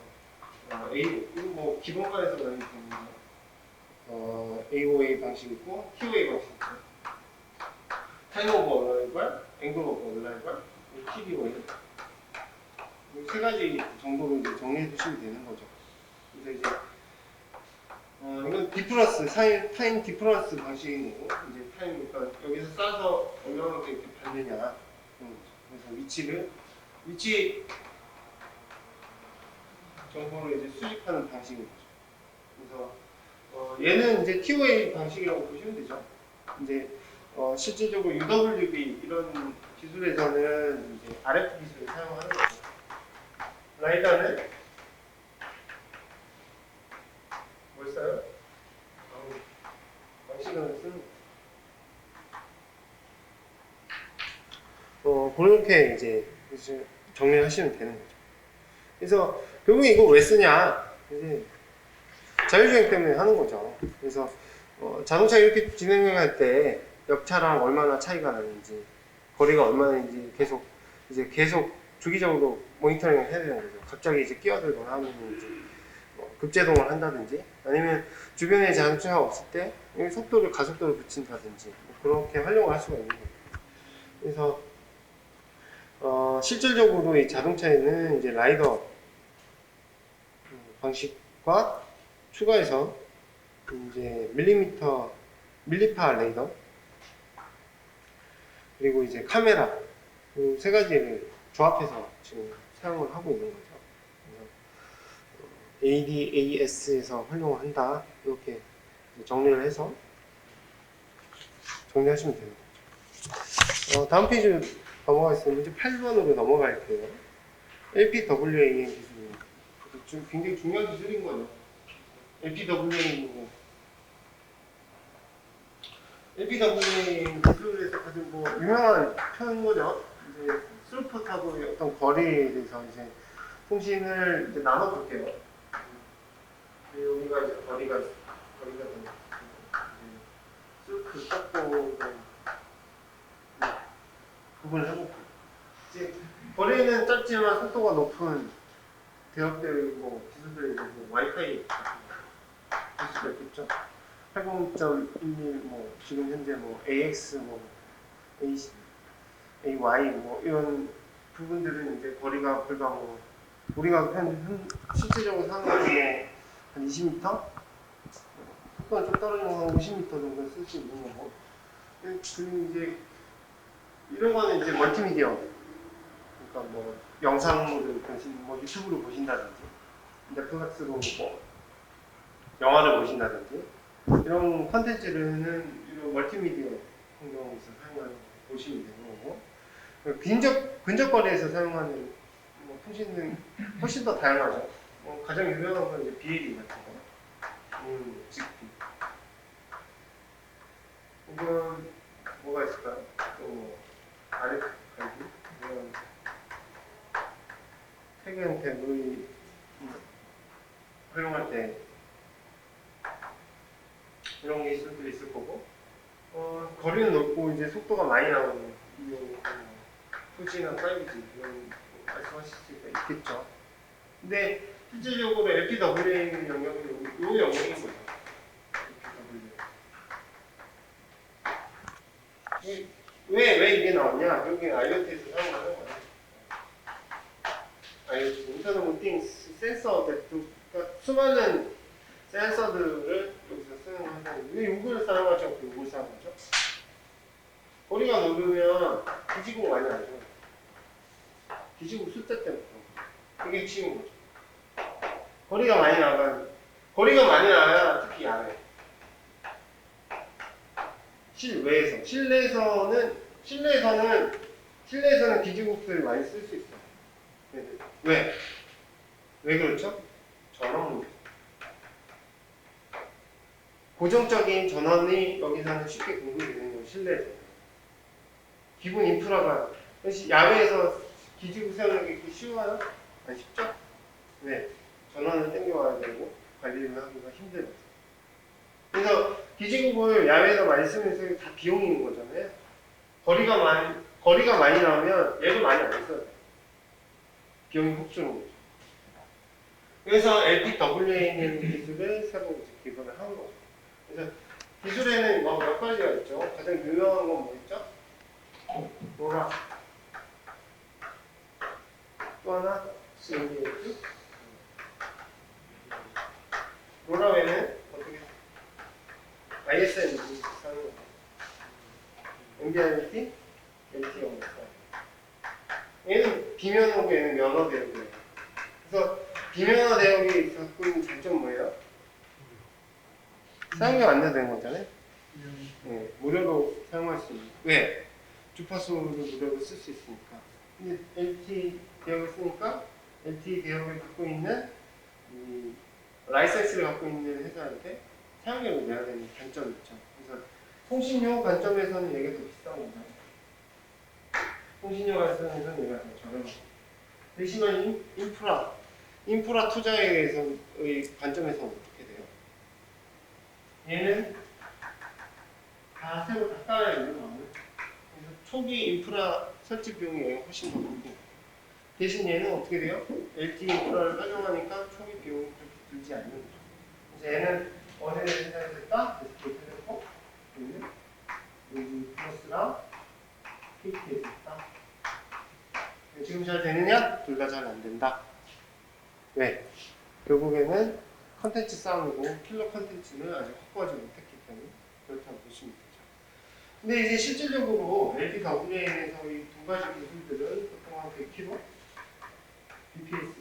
뭐 기본과에서 나는 AOA 방식 있고 QA 방식 있고, 타임 오버 얼라이벌, 앵글 오버 얼라이벌, TDOA 세 가지 정도로 이제 정리해 주시면 되는 거죠. 그래서 이제 이건 디플러스 타임 디플러스 방식이고, 이제 타임, 그러니까 여기서 싸서 얼마만큼 이렇게 받느냐. 그래서 위치 정보를 이제 수집하는 방식인 거죠. 그래서 얘는 이제 TOA 방식이라고 보시면 되죠. 이제 실질적으로 UWB 이런 기술에서는 이제 RF 기술을 사용하는 거죠. 라이다는 뭘 써요? 방식을 쓰는 거죠. 그렇게 이제 정리를 하시면 되는 거죠. 그래서 결국에 이거 왜 쓰냐? 이제 자율주행 때문에 하는 거죠. 그래서 자동차 이렇게 진행할 때 역차랑 얼마나 차이가 나는지, 거리가 얼마나인지 계속 주기적으로 모니터링을 해야 되는 거죠. 갑자기 이제 끼어들거나 하면 이제 급제동을 한다든지, 아니면 주변에 자동차가 없을 때 가속도를 붙인다든지, 그렇게 활용을 할 수가 있는 거예요. 그래서 실질적으로 이 자동차에는 이제 라이더 방식과 추가해서 이제 밀리파 레이더, 그리고 이제 카메라, 이 세 가지를 조합해서 지금 사용을 하고 있는 거죠. ADAS에서 활용을 한다, 이렇게 정리를 해서 정리하시면 됩니다. 다음 페이지로 넘어가겠습니다. 문제 8번으로 넘어갈게요. LPWAN 기술입니다. 좀 굉장히 중요한 기술인 거죠. LPWAN 기술에서 가장 유명한 표현인 거죠. 이제 스루퍼하고의 어떤 거리에 대해서 이제 통신을 이제 나눠볼게요. 여기가 이제 거리가 되는 스루프 꺾고 구분을 해볼게요. 이제 거리는 짧지만 속도가 높은 대역들 기술들이 와이파이 할 수가 있겠죠. 80.11 지금 현재 AX AY 이런 부분들은 이제 거리가 불과 우리가 실제적으로 사용하는 한 20m? 속도가 좀 떨어지면 한 50m 정도 쓸 수 있는 거고. 그리고 이제 이런 거는 이제 멀티미디어, 그러니까 영상을 유튜브로 보신다든지, 넷플릭스로 영화를 보신다든지, 이런 컨텐츠는 이런 멀티미디어 환경에서 사용하는 거 보시면 되는 거고, 근접 거리에서 사용하는 통신은 훨씬 더 다양하죠. 가장 유명한 건 이제 BLE 같은 거, GP. 이건 뭐가 있을까요? 또 RF 갈기, 이런 태그 형태 물이 활용할 때 이런 기술들이 있을 거고, 거리는 넓고 이제 속도가 많이 나오는 2G나 5G 이런 말씀하실 수가 있겠죠. 근데 실질적으로 LPWA의 영역은 요 영역인 거죠. 왜 이게 나왔냐? 여기 IoT에서 사용하는 거예요. IoT, 인터넷 오브 띵스 센서들, 그러니까 수많은 센서들을 여기서 사용하는. 왜 요걸 사용하죠? 요걸 사용하죠? 거리가 넓으면 기지국 많이 나죠. 기지국 숫자 때문에 그게 치는 거죠. 거리가 많이 나야 특히 야외. 실내에서는 기지국들을 많이 쓸 수 있어요. 왜 그렇죠? 전원. 고정적인 전원이 여기서는 쉽게 공급이 되는 거예요. 실내에서. 기본 인프라가 야외에서 기지국 세우는 게 쉬워요? 안 쉽죠? 네. 전원을 땡겨와야 되고 관리를 하기가 힘들어요. 그래서 기지국을 야외에서 많이 쓰면서 다 비용이 있는 거잖아요. 거리가 많이 나오면 얘를 많이 안 써요. 비용이 훅 주는 거죠. 그래서 LPWAN 기술을 새로 개발을 한 거죠. 그래서 기술에는 몇 가지가 있죠. 가장 유명한 건 뭐 있죠? 로라. 또 하나 CMDS. 로라 외에는 어떻게 ISM 사는 거죠. MBIT, LTE 없는 얘는 비면허고 얘는 면허되고요. 그래서 비면허되어 사용이 안 돼도 되는 거잖아요. 네, 무료로 사용할 수 있는. 왜? 주파수를 무료로 쓸 수 있으니까. 근데 LTE 대역을 쓰니까 LTE 대역을 갖고 있는 이 라이센스를 갖고 있는 회사한테 사용료를 내야 되는 단점이 있죠. 그래서 통신료 관점에서는 얘가 더 비싼 거죠. 통신료 관점에서는 얘가 더 저렴하고. 대신에 인프라 투자에 대해서의 관점에서는 어떻게 돼요? 얘는 다 새로 다 깔아야 되는 거예요. 그래서 초기 인프라 설치 비용이 훨씬 더 높고, 대신 얘는 어떻게 돼요? LTE 인프라를 활용하니까 초기 비용이 그렇게 들지 않는 거죠. 그래서 얘는 어디에 생산됐다? 이렇게 되고, 얘는 여기 플러스랑 KT에 있다. 지금 잘 되느냐? 둘 다 잘 안 된다. 왜? 결국에는 컨텐츠 싸움이고 킬러 컨텐츠는 아직 확보하지 못했기 때문에 그렇다고 보시면 되죠. 근데 이제 실질적으로 LPWAN에서 이 두 가지 기술들은 보통 한 100km bps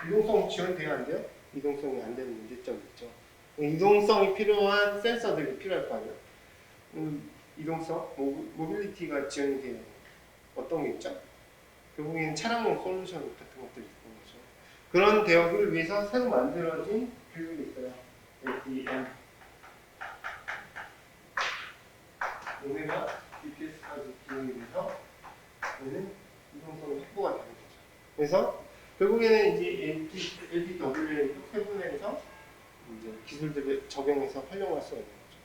이동성 지원돼야 안 돼요? 이동성이 안 되는 문제점이 있죠. 이동성이 필요한 센서들이 필요할 거 아니에요. 이동성, 모빌리티가 지원이 되는 어떤 게 있죠? 결국에는 차량용 솔루션 같은 것들이 있는 거죠. 그런 대역을 위해서 새로 만들어진 규율이 있어요. LTM. 오메가 BPS까지 기능이 돼서 얘는 이동성이 확보가 되는 거죠. 그래서 결국에는 이제 LPWA를 세분해서 이제 기술들을 적용해서 활용할 수 있는 거죠.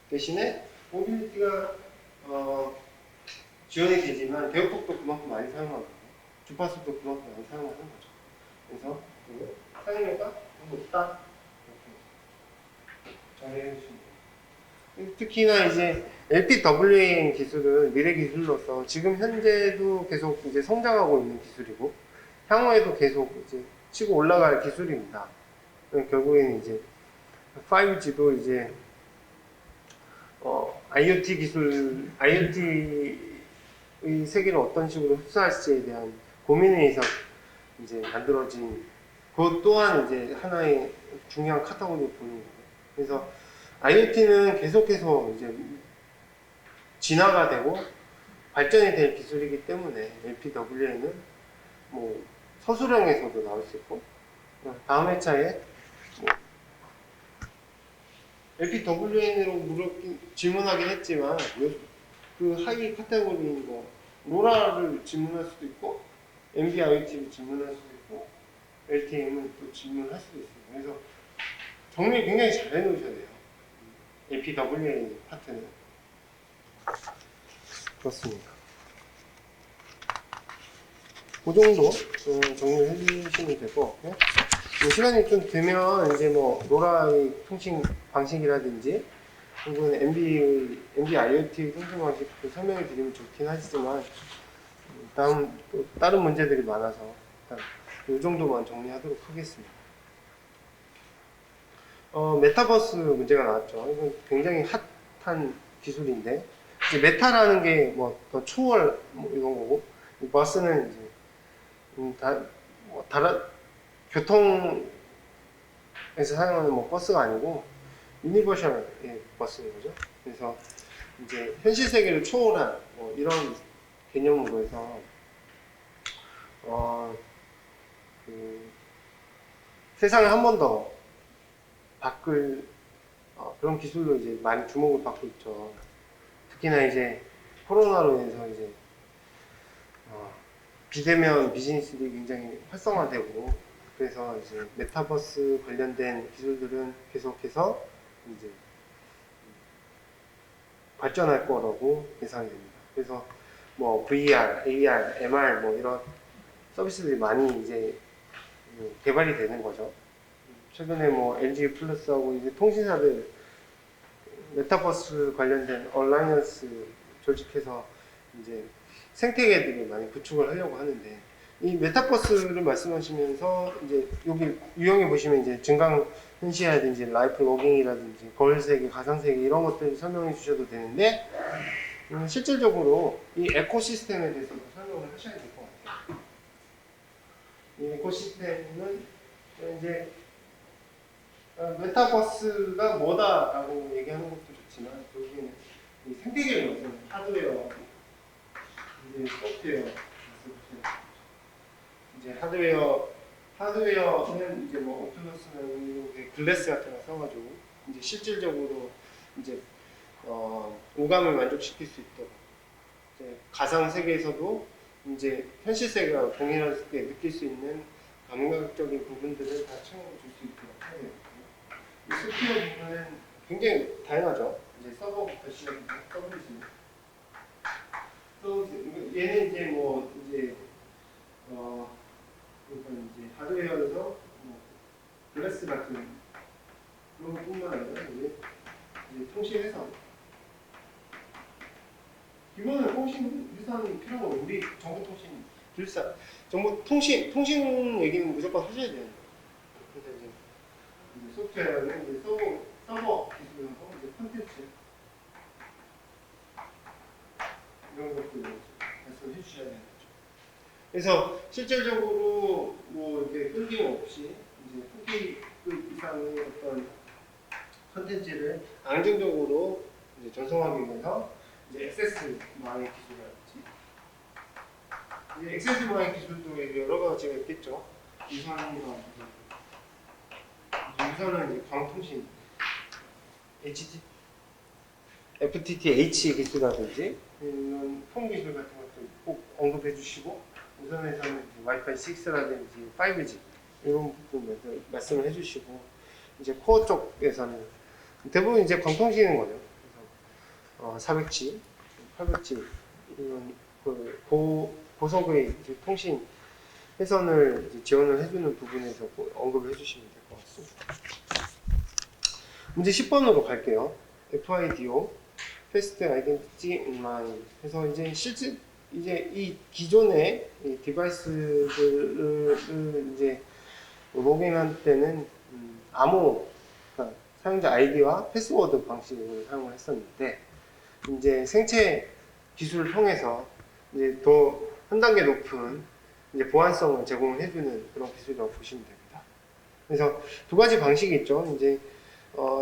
대신에 모빌리티가 지원이 되지만 대역폭도 그만큼 많이 사용하고 주파수도 그만큼 많이 사용하는 거죠. 그래서 사용료가 너무 높다 이렇게 잘 해주시면 돼요. 특히나 이제 LPWAN 기술은 미래 기술로서 지금 현재도 계속 이제 성장하고 있는 기술이고 향후에도 계속 이제 치고 올라갈 기술입니다. 결국에는 이제 5G도 이제 IoT 기술, IoT의 세계를 어떤 식으로 흡수할지에 대한 고민에 의해서 이제 만들어진 그것 또한 이제 하나의 중요한 카테고리를 보는 거예요. 그래서 IoT는 계속해서 이제 진화가 되고 발전이 될 기술이기 때문에 LPWA는 뭐 서술형에서도 나올 수 있고 다음 회차에 뭐 LPWAN으로 질문하긴 했지만 그 하위 카테고리인 거 로라를 질문할 수도 있고 NB-IoT를 질문할 수도 있고 LTM을 또 질문할 수도 있어요. 그래서 정리 굉장히 잘 해놓으셔야 돼요. LPWAN 파트는 그렇습니다. 그 정도 정리를 해주시면 될 것 같고 시간이 좀 되면 이제 뭐 로라의 통신 방식이라든지 혹은 NB-IoT 통신 방식도 설명해 드리면 좋긴 하지만 다음 또 다른 문제들이 많아서 일단 이 정도만 정리하도록 하겠습니다. 메타버스 문제가 나왔죠. 이건 굉장히 핫한 기술인데 이제 메타라는 게 뭐 더 초월 뭐 이런 거고 버스는 이제 다른 교통에서 사용하는 뭐 버스가 아니고 유니버셜의 버스인 거죠. 그래서 이제 현실 세계를 초월한 뭐 이런 개념으로 해서 그 세상을 한 번 더 바꿀 그런 기술로 이제 많이 주목을 받고 있죠. 특히나 이제 코로나로 인해서 이제 비대면 비즈니스들이 굉장히 활성화되고 그래서 이제 메타버스 관련된 기술들은 계속해서 이제 발전할 거라고 예상이 됩니다. 그래서 뭐 VR, AR, MR 뭐 이런 서비스들이 많이 이제 개발이 되는 거죠. 최근에 뭐 LG 플러스하고 이제 통신사들 메타버스 관련된 얼라이언스 조직해서 이제 생태계들이 많이 구축을 하려고 하는데 이 메타버스를 말씀하시면서 이제 여기 유형에 보시면 이제 증강 현실이라든지 라이프 로깅이라든지 거울 세계, 가상 세계 이런 것들 설명해 주셔도 되는데 실질적으로 이 에코시스템에 대해서도 설명을 하셔야 될 것 같아요. 이 에코시스템은 이제 메타버스가 뭐다라고 얘기하는 것도 좋지만 여기는 이 생태계를 말하는 하드웨어, 이제 소프트웨어 이제 하드웨어는 이제 뭐 오큘러스나 글래스 같은 거 써가지고 이제 실질적으로 이제 오감을 만족시킬 수 있도록 이제 가상 세계에서도 이제 현실 세계와 동일하게 느낄 수 있는 감각적인 부분들을 다 채워줄 수 있도록 해야 되거든요. 이 소프트웨어 부분은 굉장히 다양하죠. 이제 서버부터 시작해서 서비스. 또 얘는 이제 뭐 이제 그러니까 이제 하드웨어에서 뭐 글래스 같은 그런 것뿐만 아니라 이제 통신 회선. 기본은 통신 회선이 필요한 거 우리 정보통신 불사 정보통신 얘기는 무조건 하셔야 돼요. 그래서 이제 소프트웨어는 이제 서버 기술하고 이제 콘텐츠 이런 것들을 말씀해 주셔야 되는 거죠. 그래서 실질적으로 뭐 이렇게 끊김없이 이제 4K 이상의 어떤 콘텐츠를 안정적으로 이제 전송하기 위해서 이제 액세스 망의 기술이라든지 이제 액세스 망의 기술도 여러 가지가 있겠죠. 유선이랑 유선은 이제 광통신 FTTH 기술이라든지 이런 폰 기술 같은 것도 꼭 언급해 주시고 우선에서는 와이파이 6라든지 5G 이런 부분 말씀을 해주시고 이제 코어 쪽에서는 대부분 이제 광통신인 거죠. 그래서 400G, 800G 이런 그 고속의 이제 통신 회선을 이제 지원을 해주는 부분에서 꼭 언급을 해주시면 될 것 같습니다. 문제 10번으로 갈게요. FIDO, Fast Identity Online. 그래서 이제 이제 이 기존의 이 디바이스들을 이제 로그인할 때는 암호, 그러니까 사용자 아이디와 패스워드 방식을 사용을 했었는데 이제 생체 기술을 통해서 이제 더 한 단계 높은 이제 보안성을 제공을 해주는 그런 기술이라고 보시면 됩니다. 그래서 두 가지 방식이 있죠. 이제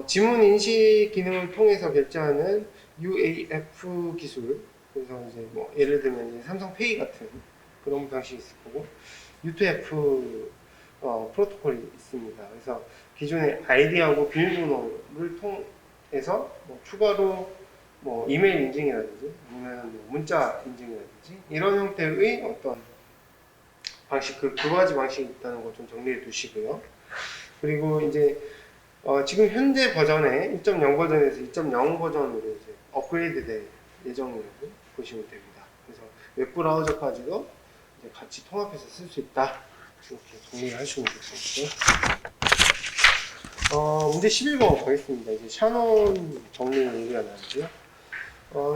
지문 인식 기능을 통해서 결제하는 UAF 기술. 그래서 이제 뭐 예를 들면 이제 삼성페이 같은 그런 방식이 있을 거고 U2F 프로토콜이 있습니다. 그래서 기존의 아이디하고 비밀번호를 통해서 뭐 추가로 뭐 이메일 인증이라든지 아니면 뭐 문자 인증이라든지 이런 형태의 어떤 방식 두 가지 방식이 있다는 거 좀 정리해 두시고요. 그리고 이제 지금 현재 버전의 1.0 버전에서 2.0 버전으로 이제 업그레이드 될 예정이라고 보시면 됩니다. 그래서 웹브라우저까지도 이제 같이 통합해서 쓸 수 있다. 이렇게 정리를 하시면 될 것 같고요. 문제 11번 가겠습니다. 이제 샤논 정리 얘기가 나는데요.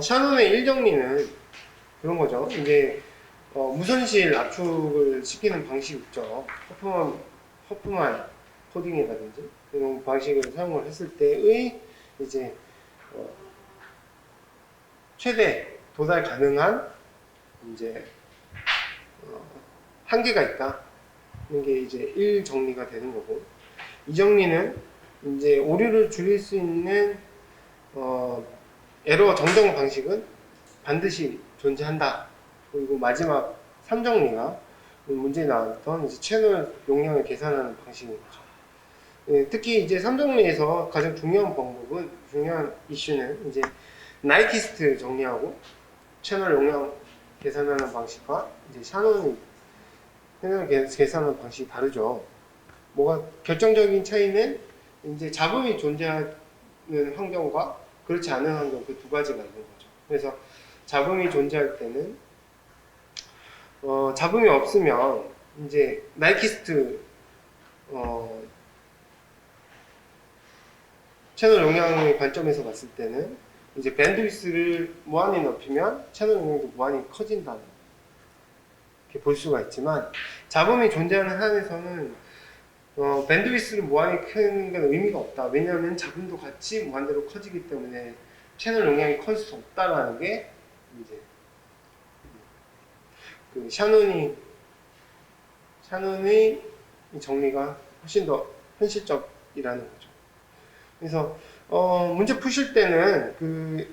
샤논의 1정리는 그런 거죠. 이제 무선실 압축을 시키는 방식이 있죠. 허프만 코딩이라든지 이런 방식을 사용을 했을 때의 이제 최대 도달 가능한 이제 한계가 있다. 이런 게 이제 1 정리가 되는 거고 2 정리는 이제 오류를 줄일 수 있는 에러 정정 방식은 반드시 존재한다. 그리고 마지막 3 정리가 문제에 나왔던 이제 채널 용량을 계산하는 방식인 거죠. 특히 이제 3 정리에서 가장 중요한 이슈는 이제 나이키스트 정리하고 채널 용량 계산하는 방식과 이제 샤논이 채널 계산하는 방식이 다르죠. 뭐가 결정적인 차이는 이제 잡음이 존재하는 환경과 그렇지 않은 환경 그 두 가지가 있는 거죠. 그래서 잡음이 존재할 때는 잡음이 없으면 이제 나이키스트 채널 용량의 관점에서 봤을 때는 이제 밴드위스를 무한히 높이면 채널 용량도 무한히 커진다 이렇게 볼 수가 있지만 잡음이 존재하는 한에서는 밴드위스를 무한히 크는 건 의미가 없다. 왜냐하면 잡음도 같이 무한대로 커지기 때문에 채널 용량이 커질 수 없다라는 게 이제 그 샤논의 정리가 훨씬 더 현실적이라는 거죠. 그래서 문제 푸실 때는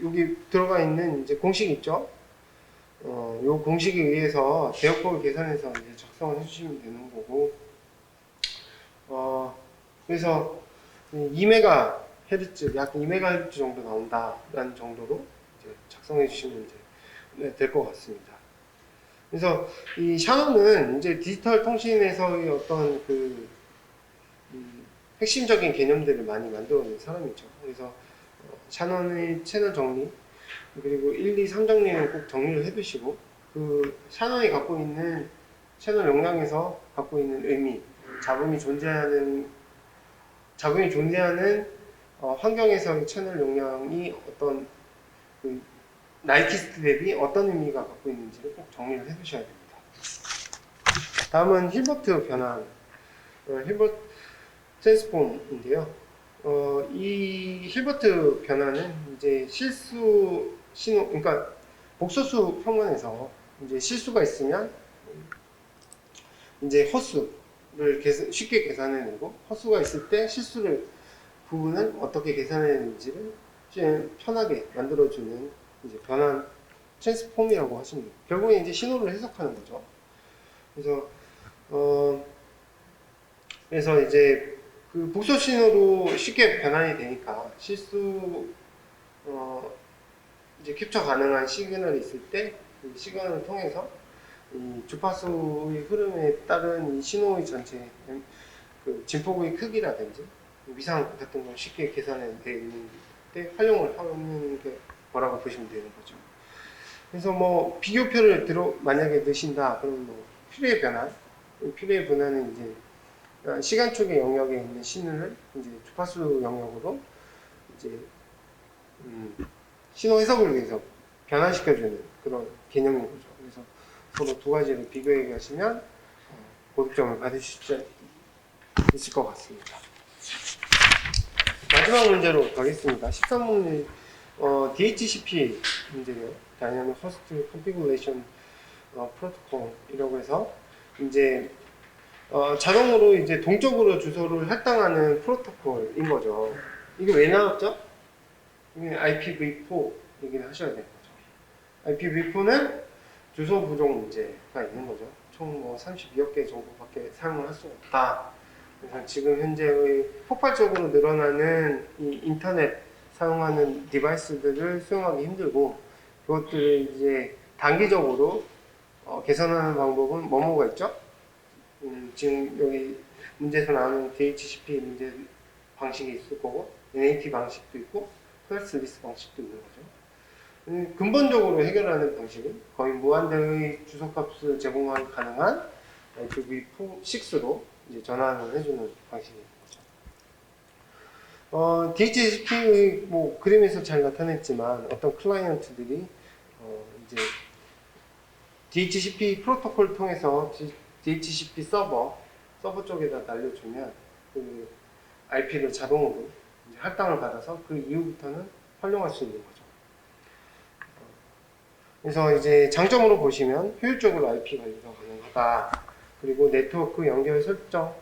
여기 들어가 있는 이제 공식 있죠? 요 공식에 의해서 대역폭을 계산해서 이제 작성을 해주시면 되는 거고, 그래서 2MHz, 약 2MHz 정도 나온다라는 정도로 이제 작성해 주시면 이제 될 것 같습니다. 그래서 이 샤넌은 이제 디지털 통신에서의 어떤 핵심적인 개념들을 많이 만들어낸 사람이죠. 그래서 샤넌의 채널 정리, 그리고 1, 2, 3 정리는 꼭 정리를 해두시고, 샤넌이 갖고 있는 채널 용량에서 갖고 있는 의미, 잡음이 존재하는 환경에서의 채널 용량이 어떤 나이키스트 대비 어떤 의미가 갖고 있는지를 꼭 정리를 해두셔야 됩니다. 다음은 힐버트 변환, 힐버트 트랜스폼인데요. 이 힐버트 변환은 이제 실수 신호, 그러니까 복소수 평면에서 이제 실수가 있으면 이제 허수를 쉽게 계산해내고, 허수가 있을 때 부분을 어떻게 계산해내는지를 편하게 만들어주는 이제 변환 트랜스폼이라고 하시면 돼요. 결국에 이제 신호를 해석하는 거죠. 그래서 이제 복소 신호로 쉽게 변환이 되니까 이제 캡처 가능한 시그널이 있을 때 그 시그널을 통해서 이 주파수의 흐름에 따른 이 신호의 전체 진폭의 크기라든지 위상 같은 걸 쉽게 계산해 돼 있는 때 활용을 하는 게 뭐라고 보시면 되는 거죠. 그래서 뭐 비교표를 만약에 넣으신다 그러면 퓨리에 변화는 이제 시간축의 영역에 있는 신호를 이제 주파수 영역으로 이제 신호 해석을 위해서 변환시켜주는 그런 개념인 거죠. 그래서 서로 두 가지를 비교해 가시면 고득점을 받으실 수 있을 것 같습니다. 마지막 문제로 가겠습니다. 13문제 DHCP 문제예요. Dynamic Host Configuration Protocol이라고 해서 이제 자동으로 이제 동적으로 주소를 할당하는 프로토콜인 거죠. 이게 왜 나왔죠? 이게 IPv4 얘기를 하셔야 되는 거죠. IPv4는 주소 부족 문제가 있는 거죠. 총 뭐 32억 개 정도밖에 사용을 할 수 없다. 그래서 지금 현재의 폭발적으로 늘어나는 이 인터넷 사용하는 디바이스들을 수용하기 힘들고, 그것들을 이제 단기적으로 개선하는 방법은 뭐가 있죠? 지금 여기 문제에서 나오는 DHCP 문제 방식이 있을 거고, NAT 방식도 있고, 클래스리스 방식도 있는 거죠. 근본적으로 해결하는 방식은 거의 무한대의 주소값을 제공하기 가능한 IPv6로 이제 전환을 해주는 방식인 거죠. DHCP의 뭐 그림에서 잘 나타냈지만 어떤 클라이언트들이 이제 DHCP 프로토콜을 통해서 DHCP 서버 쪽에다 날려주면 그 IP를 자동으로 이제 할당을 받아서 그 이후부터는 활용할 수 있는 거죠. 그래서 이제 장점으로 보시면 효율적으로 IP 관리가 가능하다. 그리고 네트워크 연결 설정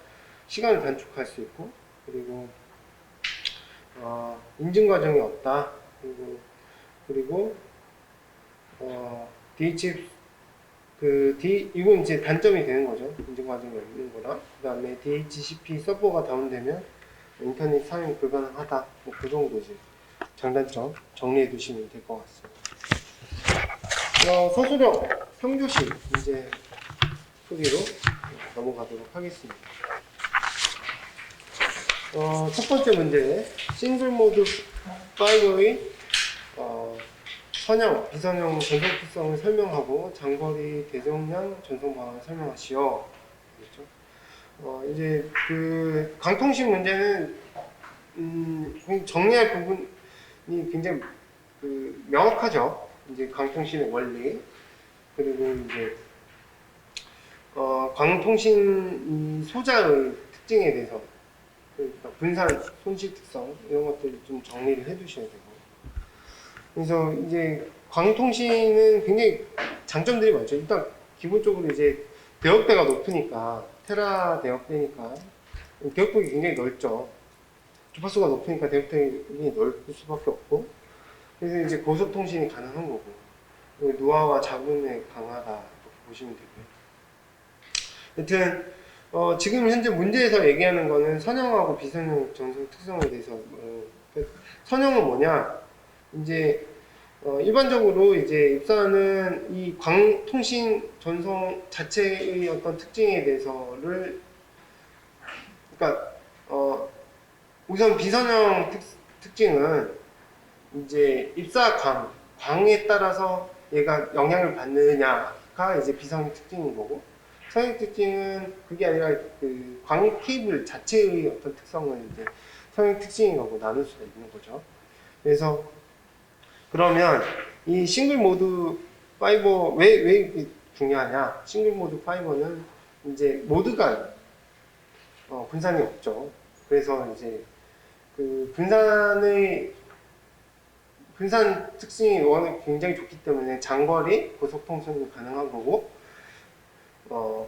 시간을 단축할 수 있고, 그리고 인증 과정이 없다. 그리고 이건 이제 단점이 되는 거죠. 인증 과정이 없는 거랑. 그 다음에 DHCP 서버가 다운되면 인터넷 사용이 불가능하다. 그 정도 이제 장단점 정리해 두시면 될 것 같습니다. 서술형 평조식 문제 풀이로 넘어가도록 하겠습니다. 첫 번째 문제, 싱글 모드 파이버의 선형, 비선형 전송 특성을 설명하고 장거리 대용량 전송 방안을 설명하시오. 그렇죠? 이제 강통식 문제는 정리할 부분이 굉장히 명확하죠. 이제 강통신의 원리, 그리고 이제 광통신 소자의 특징에 대해서, 그러니까 분산, 손실 특성 이런 것들을 좀 정리를 해두셔야 되고, 그래서 이제 광통신은 굉장히 장점들이 많죠. 일단 기본적으로 이제 대역대가 높으니까, 테라 대역대니까 대역폭이 굉장히 넓죠. 주파수가 높으니까 대역폭이 넓을 수밖에 없고, 그래서 이제 고속통신이 가능한 거고, 노화와 잡음에 강하다 이렇게 보시면 되고요. 여튼 지금 현재 문제에서 얘기하는 거는 선형하고 비선형 전송 특성에 대해서 선형은 뭐냐? 이제 일반적으로 이제 입사하는 이 광통신 전송 자체의 어떤 특징에 대해서를, 그러니까 우선 비선형 특징은 이제 입사 광에 따라서 얘가 영향을 받느냐가 이제 비선형 특징인 거고, 선형 특징은 그게 아니라 그 광 케이블 자체의 어떤 특성을 이제 선형 특징인 거고 나눌 수가 있는 거죠. 그래서 그러면 이 싱글 모드 파이버 왜 이게 중요하냐? 싱글 모드 파이버는 이제 모드가 분산이 없죠. 그래서 이제 그 분산 특징이 워낙 굉장히 좋기 때문에 장거리 고속통신이 가능한 거고,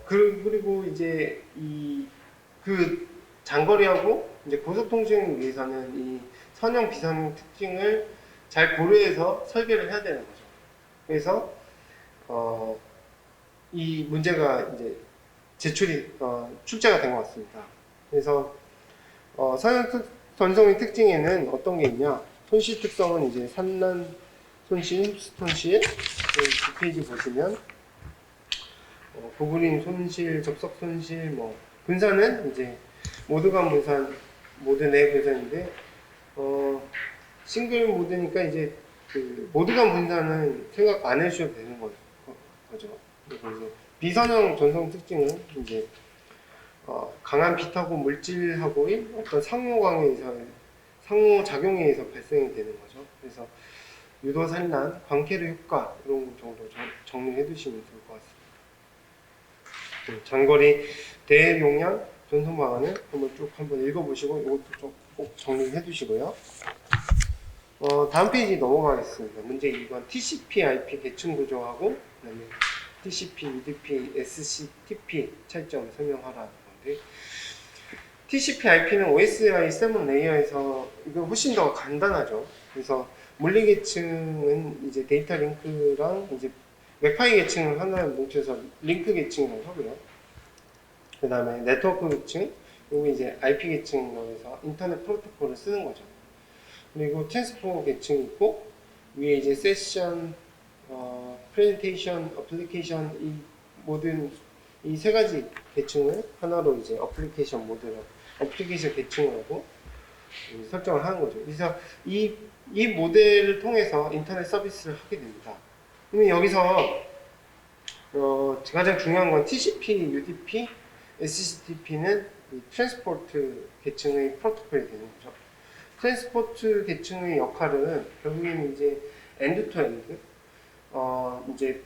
그리고 이제 그 장거리하고 이제 고속통신을 위해서는 이 선형 비선형 특징을 잘 고려해서 설계를 해야 되는 거죠. 그래서 이 문제가 이제 출제가 된 것 같습니다. 그래서 선형 전송의 특징에는 어떤 게 있냐? 손실 특성은 이제 산란 손실, 흡수 손실. 두 페이지 보시면 고그린 손실, 접속 손실, 분산은 이제 모드 간 분산, 모드 내 분산인데 싱글 모드니까 이제 그 모드 간 분산은 생각 안 해주셔도 되는 거죠. 그리고 이제 비선형 전송 특징은 이제 강한 빛하고 물질하고의 어떤 상호작용에 의해서 발생이 되는 거죠. 그래서 유도 산란, 광캐르 효과 이런 거 정도 정리해 두시면 좋을 것 같습니다. 장거리 대용량 전송 방안을 한번 읽어보시고 이것도 꼭 정리해 두시고요. 다음 페이지 넘어가겠습니다. 문제 2번 TCP/IP 계층 구조하고 그다음에 TCP, UDP, SCTP 차이점을 설명하라는 건데, TCP/IP는 OSI 7 레이어에서 이거 훨씬 더 간단하죠. 그래서 물리 계층은 이제 데이터 링크랑 이제 웹파이 계층을 하나에 뭉쳐서 링크 계층이라고 하고요. 그 다음에 네트워크 계층, 여기 이제 IP 계층으로 해서 인터넷 프로토콜을 쓰는 거죠. 그리고 트랜스포 계층이 있고, 위에 이제 세션, 프레젠테이션, 어플리케이션, 이 모든 이 세 가지 계층을 하나로 이제 어플리케이션 계층이라고 설정을 하는 거죠. 그래서 이 모델을 통해서 인터넷 서비스를 하게 됩니다. 그러면 여기서 가장 중요한 건 TCP, UDP, SCTP는 트랜스포트 계층의 프로토콜이 되는 거죠. 트랜스포트 계층의 역할은 결국에는 이제 엔드 투 엔드, 이제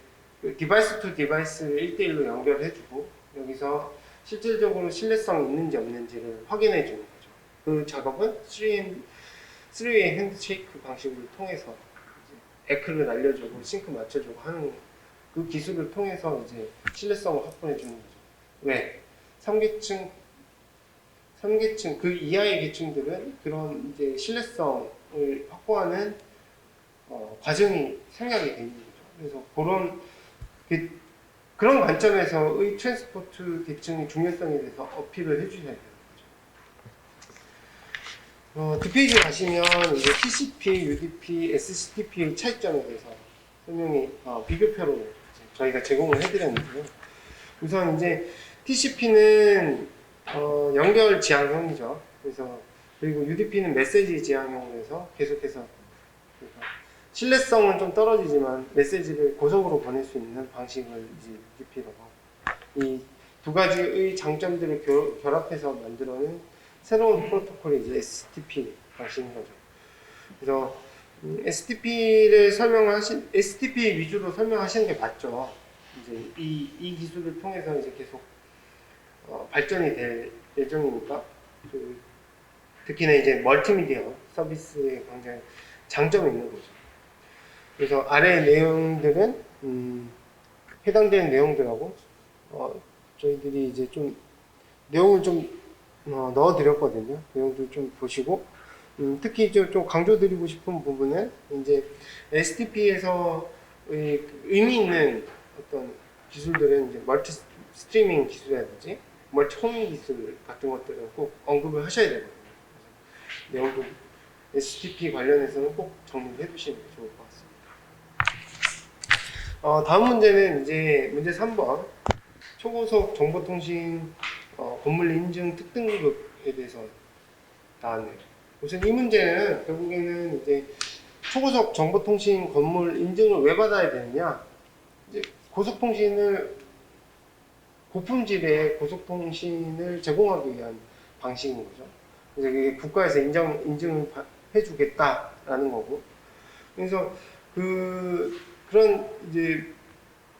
디바이스 투 디바이스를 1대1로 연결해주고 여기서 실질적으로 신뢰성이 있는지 없는지를 확인해주는 거죠. 그 작업은 3웨이 핸드쉐이크 방식을 통해서 에크를 날려주고 싱크 맞춰주고 하는 그 기술을 통해서 이제 신뢰성을 확보해주는 거죠. 왜? 3계층 그 이하의 계층들은 그런 이제 신뢰성을 확보하는 과정이 생략이 되어 있는 거죠. 그래서 그런 관점에서의 트랜스포트 계층의 중요성에 대해서 어필을 해주셔야 되는 거죠. 두 페이지 가시면 이제 TCP, UDP, SCTP의 차이점에 대해서 설명이 비교표로 저희가 제공을 해드렸는데요. 우선 이제 TCP는 연결 지향형이죠. 그리고 UDP는 메시지 지향형으로 계속해서 신뢰성은 좀 떨어지지만 메시지를 고속으로 보낼 수 있는 방식을 이제 UDP라고 하고, 이 두 가지의 장점들을 결합해서 만들어낸 새로운 프로토콜이 이제 STP 방식인 거죠. 그래서 STP 위주로 설명하시는 게 맞죠. 이제 이 기술을 통해서 이제 계속 발전이 될 예정이니까, 특히나 이제 멀티미디어 서비스에 굉장히 장점이 있는 거죠. 그래서 아래 내용들은 해당되는 내용들하고 저희들이 이제 좀 내용을 좀 넣어드렸거든요. 내용도 좀 보시고, 특히 좀 강조드리고 싶은 부분은 이제 STP에서 의미 있는 어떤 기술들은 이제 멀티 스트리밍 기술이라든지 멀티 호밍 기술 같은 것들은 꼭 언급을 하셔야 되거든요. 내용도 STP 관련해서는 꼭 정리해 두시는 게 좋을 것 같습니다. 다음 문제는 이제 문제 3번 초고속 정보통신 건물 인증 특등급에 대해서 나왔네요. 우선 이 문제는 결국에는 이제 초고속 정보통신 건물 인증을 왜 받아야 되느냐? 이제 고속통신을 고품질의 고속통신을 제공하기 위한 방식인 거죠. 그래서 이게 국가에서 인증을 해주겠다라는 거고. 그래서 그런 이제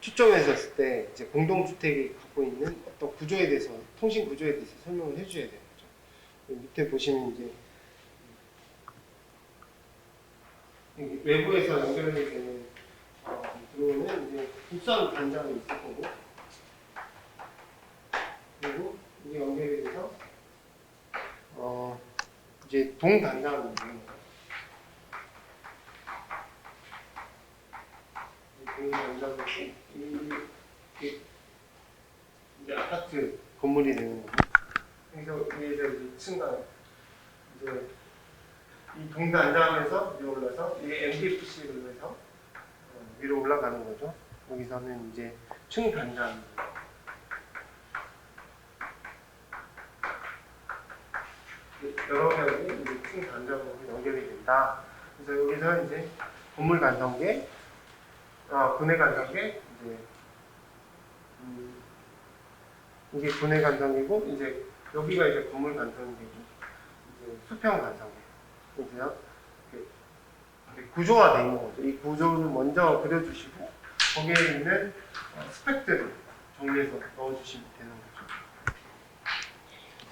초점에서 했을 때 이제 공동주택이 갖고 있는 어떤 구조에 대해서 통신 구조에 대해서 설명을 해줘야 되는 거죠. 밑에 보시면 이제 외부에서 연결이 되는 들어오는 이제 국선 단자가 있을 거고, 그리고 이게 연결이 돼서 이제 동 단자가 있는 거예요. 동 단자가 이제 아파트 건물이 되는 거고, 그래서 위에서 이제 층간 이제 이 동 단자에서 위로 올라서 이 MDFC로 해서 위로 올라가는 거죠. 여기서는 이제 층 단자입니다. 여러 개의 층 단자로 연결이 된다. 그래서 여기서 이제 건물 간선계, 분해 간선계, 이게 분해 간선계고, 이제 여기가 이제 건물 간선계고, 이제 수평 간선계. 그래서 구조화 되어 있는 거죠. 이 구조를 먼저 그려주시고, 거기에 있는 스펙들을 정리해서 넣어주시면 되는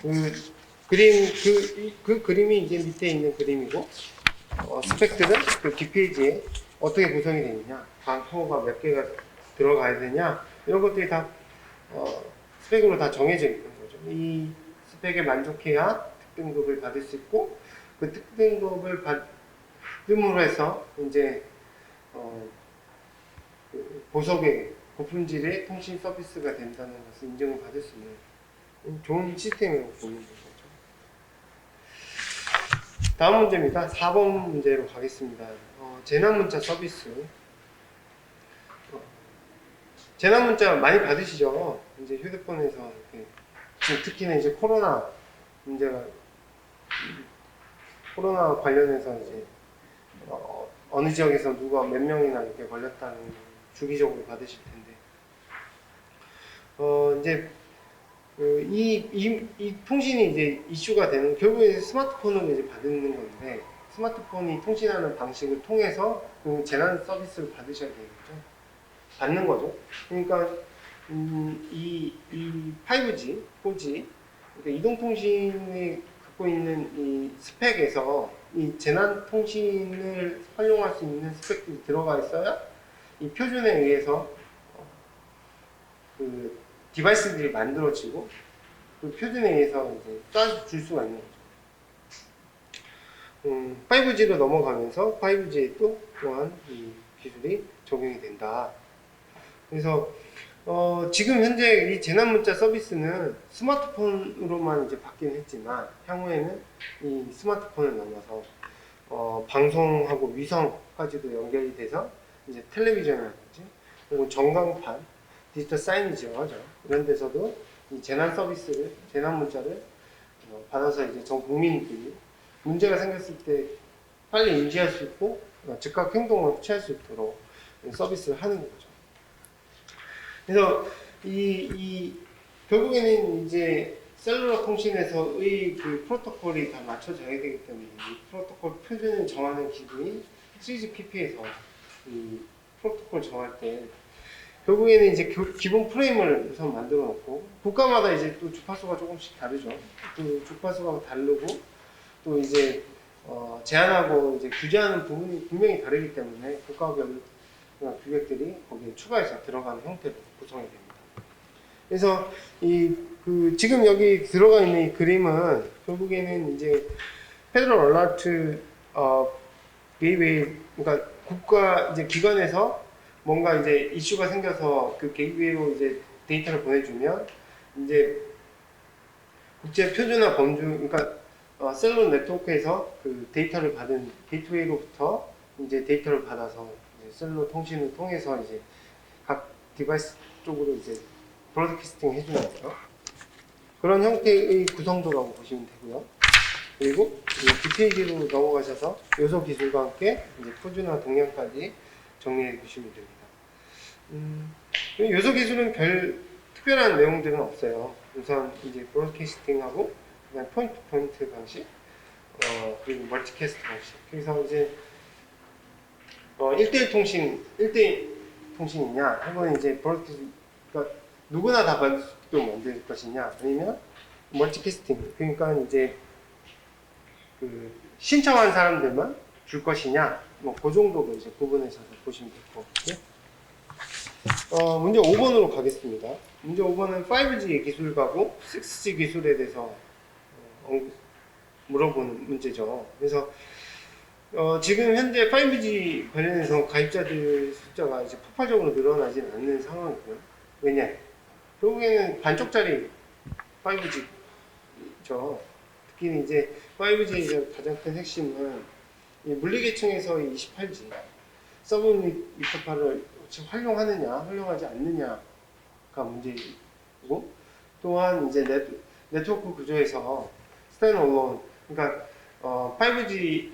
거죠. 그 그림이 이제 밑에 있는 그림이고, 스펙들은 그 뒷페이지에 어떻게 구성이 되느냐, 방코어가 몇 개가 들어가야 되냐, 이런 것들이 다 스펙으로 다 정해져 있는 거죠. 이 스펙에 만족해야 특등급을 받을 수 있고, 그 특등급을 받음으로 해서 이제 그 보석의 고품질의 통신 서비스가 된다는 것을 인정을 받을 수 있는 좋은 시스템이라고 보는 거죠. 다음 문제입니다. 4번 문제로 가겠습니다. 재난문자 서비스. 재난문자 많이 받으시죠? 이제 휴대폰에서 이렇게. 특히나 이제 코로나 문제가 코로나 관련해서 이제 어느 지역에서 누가 몇 명이나 이렇게 걸렸다는 주기적으로 받으실 텐데 이제 이 통신이 이제 이슈가 되는 결국에 스마트폰으로 이제 받는 건데 스마트폰이 통신하는 방식을 통해서 그 재난 서비스를 받으셔야 되는 거죠. 받는 거죠. 그러니까 이 5G, 4G 그러니까 이동통신이 갖고 있는 이 스펙에서 이 재난 통신을 활용할 수 있는 스펙들이 들어가 있어야 이 표준에 의해서 그 디바이스들이 만들어지고 그 표준에 의해서 이제 쏴줄 수가 있는 거죠. 5G로 넘어가면서 5G에 또한 이 기술이 적용이 된다. 그래서 지금 현재 이 재난문자 서비스는 스마트폰으로만 이제 받긴 했지만 향후에는 이 스마트폰을 넘어서 방송하고 위성까지도 연결이 돼서 이제 텔레비전이라든지 그리고 전광판, 디지털 사이니지죠. 이런 데서도 이 재난 서비스를, 재난 문자를 받아서 이제 전 국민들이 문제가 생겼을 때 빨리 인지할 수 있고 즉각 행동을 취할 수 있도록 서비스를 하는 거죠. 그래서 결국에는 이제 셀룰러 통신에서의 그 프로토콜이 다 맞춰져야 되기 때문에 이 프로토콜 표준을 정하는 기준이 3GPP에서 이 프로토콜 정할 때 결국에는 이제 기본 프레임을 우선 만들어 놓고 국가마다 이제 또 주파수가 조금씩 다르죠. 그 주파수가 다르고 또 이제 제한하고 이제 규제하는 부분이 분명히 다르기 때문에 국가별 규격들이 거기에 추가해서 들어가는 형태로 구성이 됩니다. 그래서 지금 여기 들어가 있는 이 그림은 결국에는 이제 페더럴 얼라트 게이웨이, 그러니까 국가 이제 기관에서 뭔가 이제 이슈가 생겨서 그 게이트웨이로 이제 데이터를 보내주면 이제 국제 표준화 범주, 그러니까 셀룰러 네트워크에서 그 데이터를 받은 게이트웨이로부터 이제 데이터를 받아서 이제 셀룰러 통신을 통해서 이제 각 디바이스 쪽으로 이제 브로드캐스팅 해주는 거죠. 그런 형태의 구성도라고 보시면 되고요. 그리고 디테일로 넘어가셔서 요소 기술과 함께 이제 표준화 동향까지 정리해 주시면 됩니다. 요소 기술은 별 특별한 내용들은 없어요. 우선 이제 브로드캐스팅하고 그다음 포인트 투 포인트 방식, 그리고 멀티캐스트 방식. 그래서 이제 1대1 통신, 1대1 통신이냐, 혹은 이제 브로드캐스팅, 그러니까 누구나 다 받을 수 있도록 만들 것이냐, 아니면 멀티캐스팅, 그러니까 이제 그 신청한 사람들만 줄 것이냐, 뭐 그 정도로 이제 구분해서 보시면 될 것 같고요. 문제 5번으로 가겠습니다. 문제 5번은 5G 기술가고 6G 기술에 대해서 물어보는 문제죠. 그래서 지금 현재 5G 관련해서 가입자들 숫자가 이제 폭발적으로 늘어나지는 않는 상황이고요. 왜냐? 결국에는 반쪽짜리 5G죠. 특히 이제 5G의 가장 큰 핵심은 이 물리계층에서의 28G 서브넷 이터파를 활용하느냐, 활용하지 않느냐가 문제이고, 또한 이제 네트워크 구조에서 스탠얼론, 그러니까 5G에서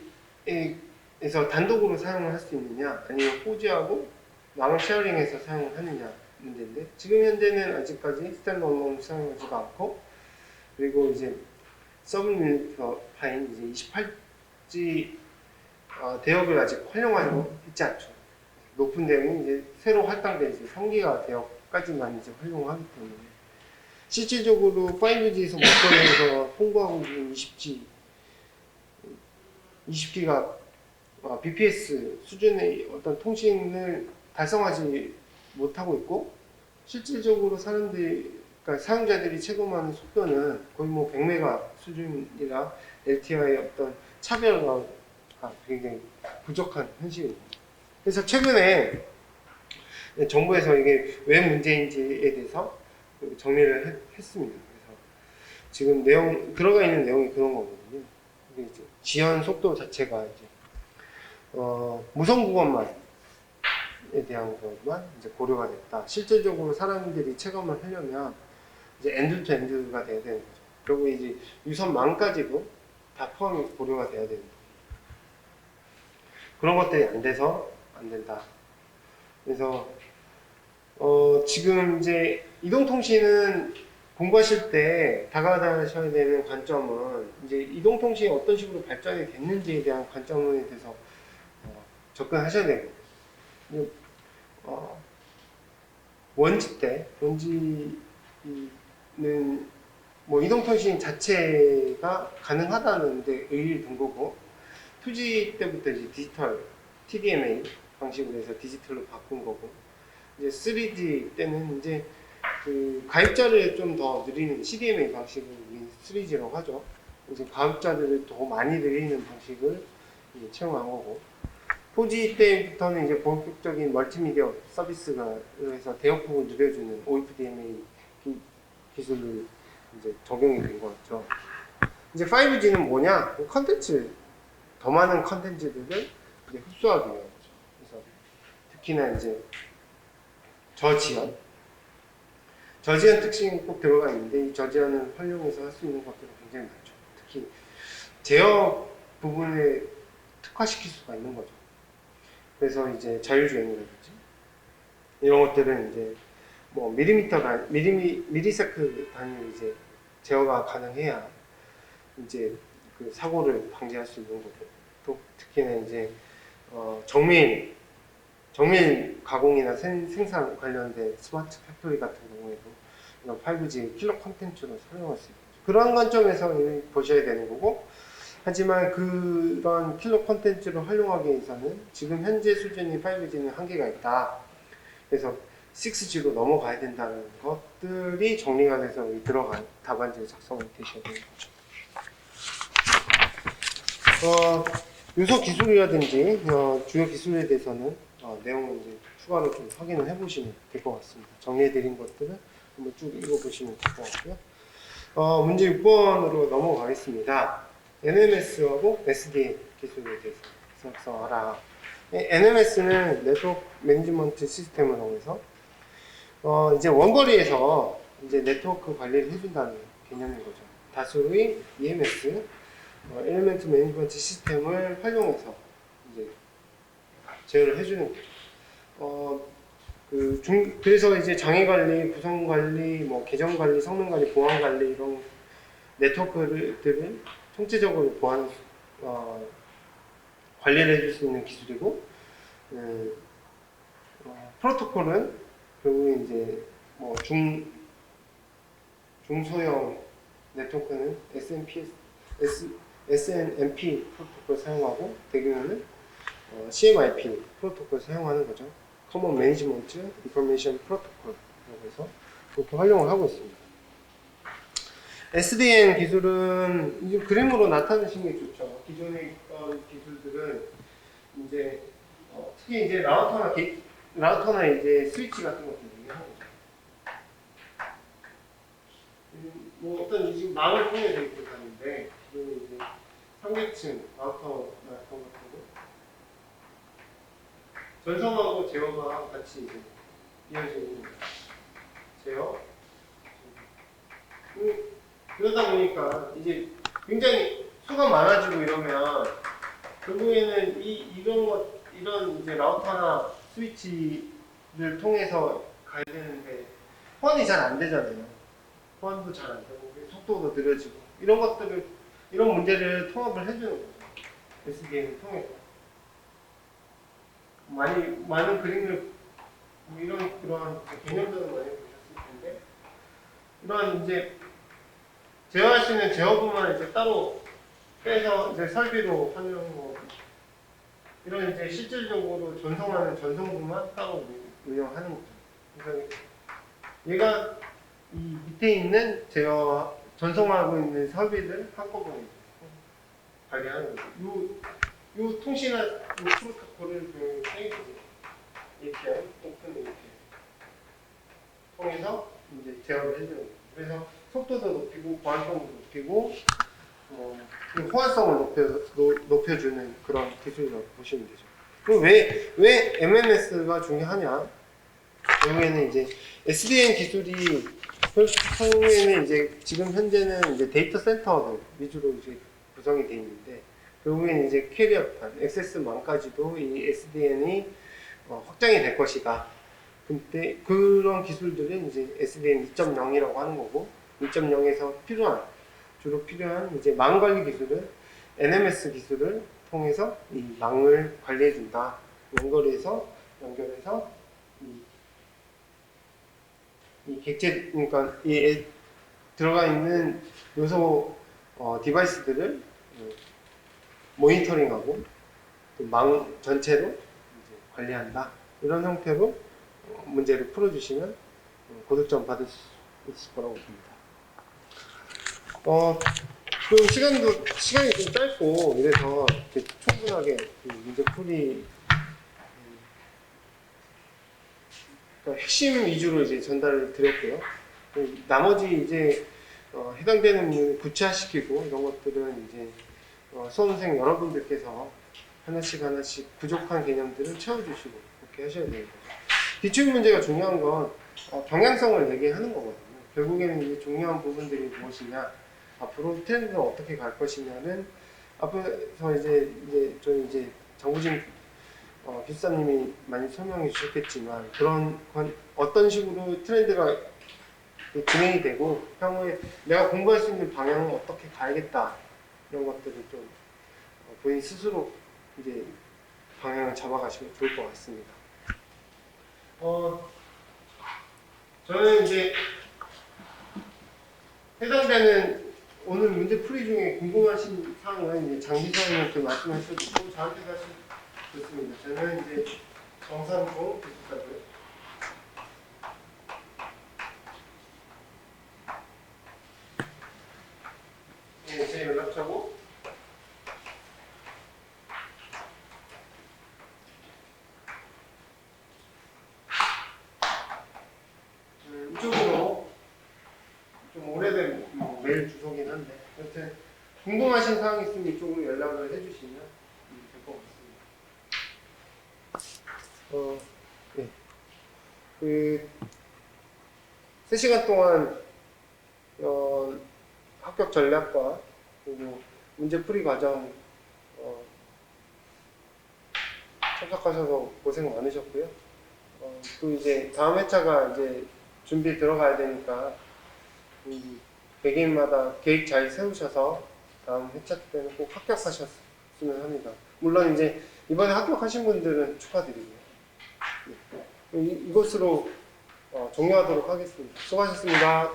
단독으로 사용을 할 수 있느냐, 아니면 4G하고 나눠 쉐어링해서 사용을 하느냐 문제인데, 지금 현재는 아직까지 스탠얼론 사용하지가 않고, 그리고 이제 서브유니파인 이제 28G 대역을 아직 활용하고 있지 않죠. 높은 대역이 이제 새로 할당된 이제 3기가 대역까지만 이제 활용하기 때문에 실질적으로 5G에서 목표에서 통보하고 있는 20기가 BPS 수준의 어떤 통신을 달성하지 못하고 있고, 실질적으로 그러니까 사용자들이 체감하는 속도는 거의 뭐 100메가 수준이라 LTE와의 어떤 차별화가 굉장히 부족한 현실입니다. 그래서 최근에 정부에서 이게 왜 문제인지에 대해서 정리를 했습니다. 그래서 지금 들어가 있는 내용이 그런 거거든요. 이제 지연 속도 자체가 이제 무선 구간만에 대한 것만 이제 고려가 됐다. 실질적으로 사람들이 체감을 하려면 이제 엔드 투 엔드가 돼야 되는 거죠. 그리고 이제 유선망까지도 다 포함이 고려가 돼야 되는 거죠. 그런 것들이 안 돼서 안 된다. 그래서 지금 이제 이동통신은 공부하실 때 다가가셔야 되는 관점은 이제 이동통신이 어떤 식으로 발전이 됐는지에 대한 관점에 대해서 접근하셔야 됩니다. 원지는 뭐 이동통신 자체가 가능하다는 데 의의를 둔 거고, 2G 때부터 이제 디지털 TDMA 방식으로 해서 디지털로 바꾼 거고, 이제 3G 때는 이제 그 가입자를 좀 더 늘리는 CDMA 방식을 3G라고 하죠. 이제 가입자들을 더 많이 늘리는 방식을 이제 채용한 거고, 4G 때부터는 이제 본격적인 멀티미디어 서비스가 해서 대역폭을 늘려주는 OFDMA 기술을 이제 적용이 된 거죠. 이제 5G는 뭐냐? 더 많은 컨텐츠들을 이제 흡수하기 위한 거죠. 그래서 특히나 이제 저지연 특징이 꼭 들어가 있는데, 이 저지연을 활용해서 할 수 있는 것들은 굉장히 많죠. 특히 제어 부분에 특화시킬 수가 있는 거죠. 그래서 이제 자율주행이라든지 이런 것들은 이제 뭐 미리세컨드 단위 이제 제어가 가능해야 이제 그 사고를 방지할 수 있는 거고, 또 특히나 이제 정밀 가공이나 생산 관련된 스마트 팩토리 같은 경우에도 이런 5G 킬러 콘텐츠로 사용할 수 있죠. 그런 관점에서 보셔야 되는 거고, 하지만 그런 킬러 콘텐츠를 활용하기 위해서는 지금 현재 수준의 5G는 한계가 있다. 그래서 6G로 넘어가야 된다는 것들 것들이 정리가 돼서 들어간 답안지에 작성이 되셔야 되는 거죠. 요소 기술이라든지 주요 기술에 대해서는 내용을 이제 추가로 좀 확인을 해보시면 될 것 같습니다. 정리해드린 것들을 한번 쭉 읽어보시면 될 것 같고요. 문제 6번으로 넘어가겠습니다. NMS하고 SDN 기술에 대해서 작성하라. NMS는 네트워크 매니지먼트 시스템을 통해서 이제 원거리에서 이제 네트워크 관리를 해준다는 개념인 거죠. 다수의 EMS 엘리멘트 매니지먼트 시스템을 활용해서 이제 제어를 해주는 거죠. 그래서 이제 장애 관리, 구성 관리, 뭐 계정 관리, 성능 관리, 보안 관리 이런 네트워크들을 총체적으로 관리를 해줄 수 있는 기술이고, 프로토콜은 결국에 이제 뭐 중소형 네트워크는 SNMP 프로토콜 사용하고 대규모는 CMIP 프로토콜 사용하는 거죠. Common Management Information Protocol이라고 해서 그렇게 활용을 하고 있습니다. SDN 기술은 이제 그림으로 나타내시는 게 좋죠. 기존에 있던 기술들은 이제 특히 이제 라우터나 이제 스위치 같은 것들 얘기하는 거죠. 뭐 어떤 지금 망을 통해서 이렇게 가는데 기존에 이제 상계층 라우터나 그런 것들은 전송하고 제어가 같이 이제 이어져 있는 거죠. 제어. 그러다 보니까 이제 굉장히 수가 많아지고 이러면 결국에는 이런 이제 라우터나 스위치를 통해서 가야 되는데 호환이 잘 안 되잖아요. 호환도 잘 안 되고 속도도 느려지고 이런 문제를 통합을 해주는 거죠. SDN을 통해서 많은 그림을 그러한 개념들을 많이 보셨을 텐데 이런 이제 제어할 수 있는 제어부만 이제 따로 빼서 이제 설비로 활용하는 거고 이런 이제 실질적으로 전송하는 전송부만 따로 운영하는 거죠. 그래서 얘가 이 밑에 있는 전송하고 있는 설비들 한꺼번에 관리하는 거죠. 요 통신할 프로토콜을 API, 오픈 API 통해서 이제 제어를 해주는 거죠. 그래서 속도도 높이고 보안성도 높이고 호환성을 높여주는 그런 기술이라고 보시면 되죠. 그럼 왜 MMS가 중요하냐? 결국에는 이제 SDN 기술이 결국에는 이제 지금 현재는 이제 데이터 센터들 위주로 이제 구성이 되어 있는데 결국에는 이제 캐리어판, 액세스망까지도 이 SDN이 확장이 될 것이다. 근데 그런 기술들은 이제 SDN 2.0이라고 하는 거고 2.0에서 주로 필요한 이제 망 관리 기술은 NMS 기술을 통해서 이 망을 관리해 준다. 원거리에서 연결해서 이 객체 그러니까 이 들어가 있는 요소 디바이스들을 모니터링하고 망 전체로 이제 관리한다. 이런 형태로 문제를 풀어주시면 고득점 받을 수 있을 거라고 봅니다. 그 시간이 좀 짧고 이래서 충분하게 문제풀이 그러니까 핵심 위주로 이제 전달을 드렸고요. 나머지 이제 해당되는 부분 구체화시키고 이런 것들은 이제 수험생 여러분들께서 하나씩 부족한 개념들을 채워주시고 그렇게 하셔야 되는 거죠. 기출 문제가 중요한 건 방향성을 얘기하는 거거든요. 결국에는 이제 중요한 부분들이 무엇이냐, 앞으로 트렌드는 어떻게 갈 것이냐는 앞에서 저희 이제 장구진 교수님이 많이 설명해 주셨겠지만 그런 어떤 식으로 트렌드가 진행이 되고 향후에 내가 공부할 수 있는 방향은 어떻게 가야겠다 이런 것들을 좀 본인 스스로 이제 방향을 잡아가시면 좋을 것 같습니다. 저는 이제 해당되는 오늘 문제풀이 중에 궁금하신 사항은 이제 장기사님한테 말씀하셔도 좋고 저한테 하셔도 좋습니다. 저는 이제 정상종 교수까지 궁금하신 사항 있으면 이쪽으로 연락을 해주시면 될 것 같습니다. 네. 그 3시간 동안 합격 전략과 그리고 문제풀이 과정 참석하셔서 고생 많으셨고요. 또 이제 다음 회차가 이제 준비 들어가야 되니까 개개인마다 계획 잘 세우셔서 다음 회차 때는 꼭 합격하셨으면 합니다. 물론 이제 이번에 합격하신 분들은 축하드리고요. 네. 이것으로 종료하도록 하겠습니다. 수고하셨습니다.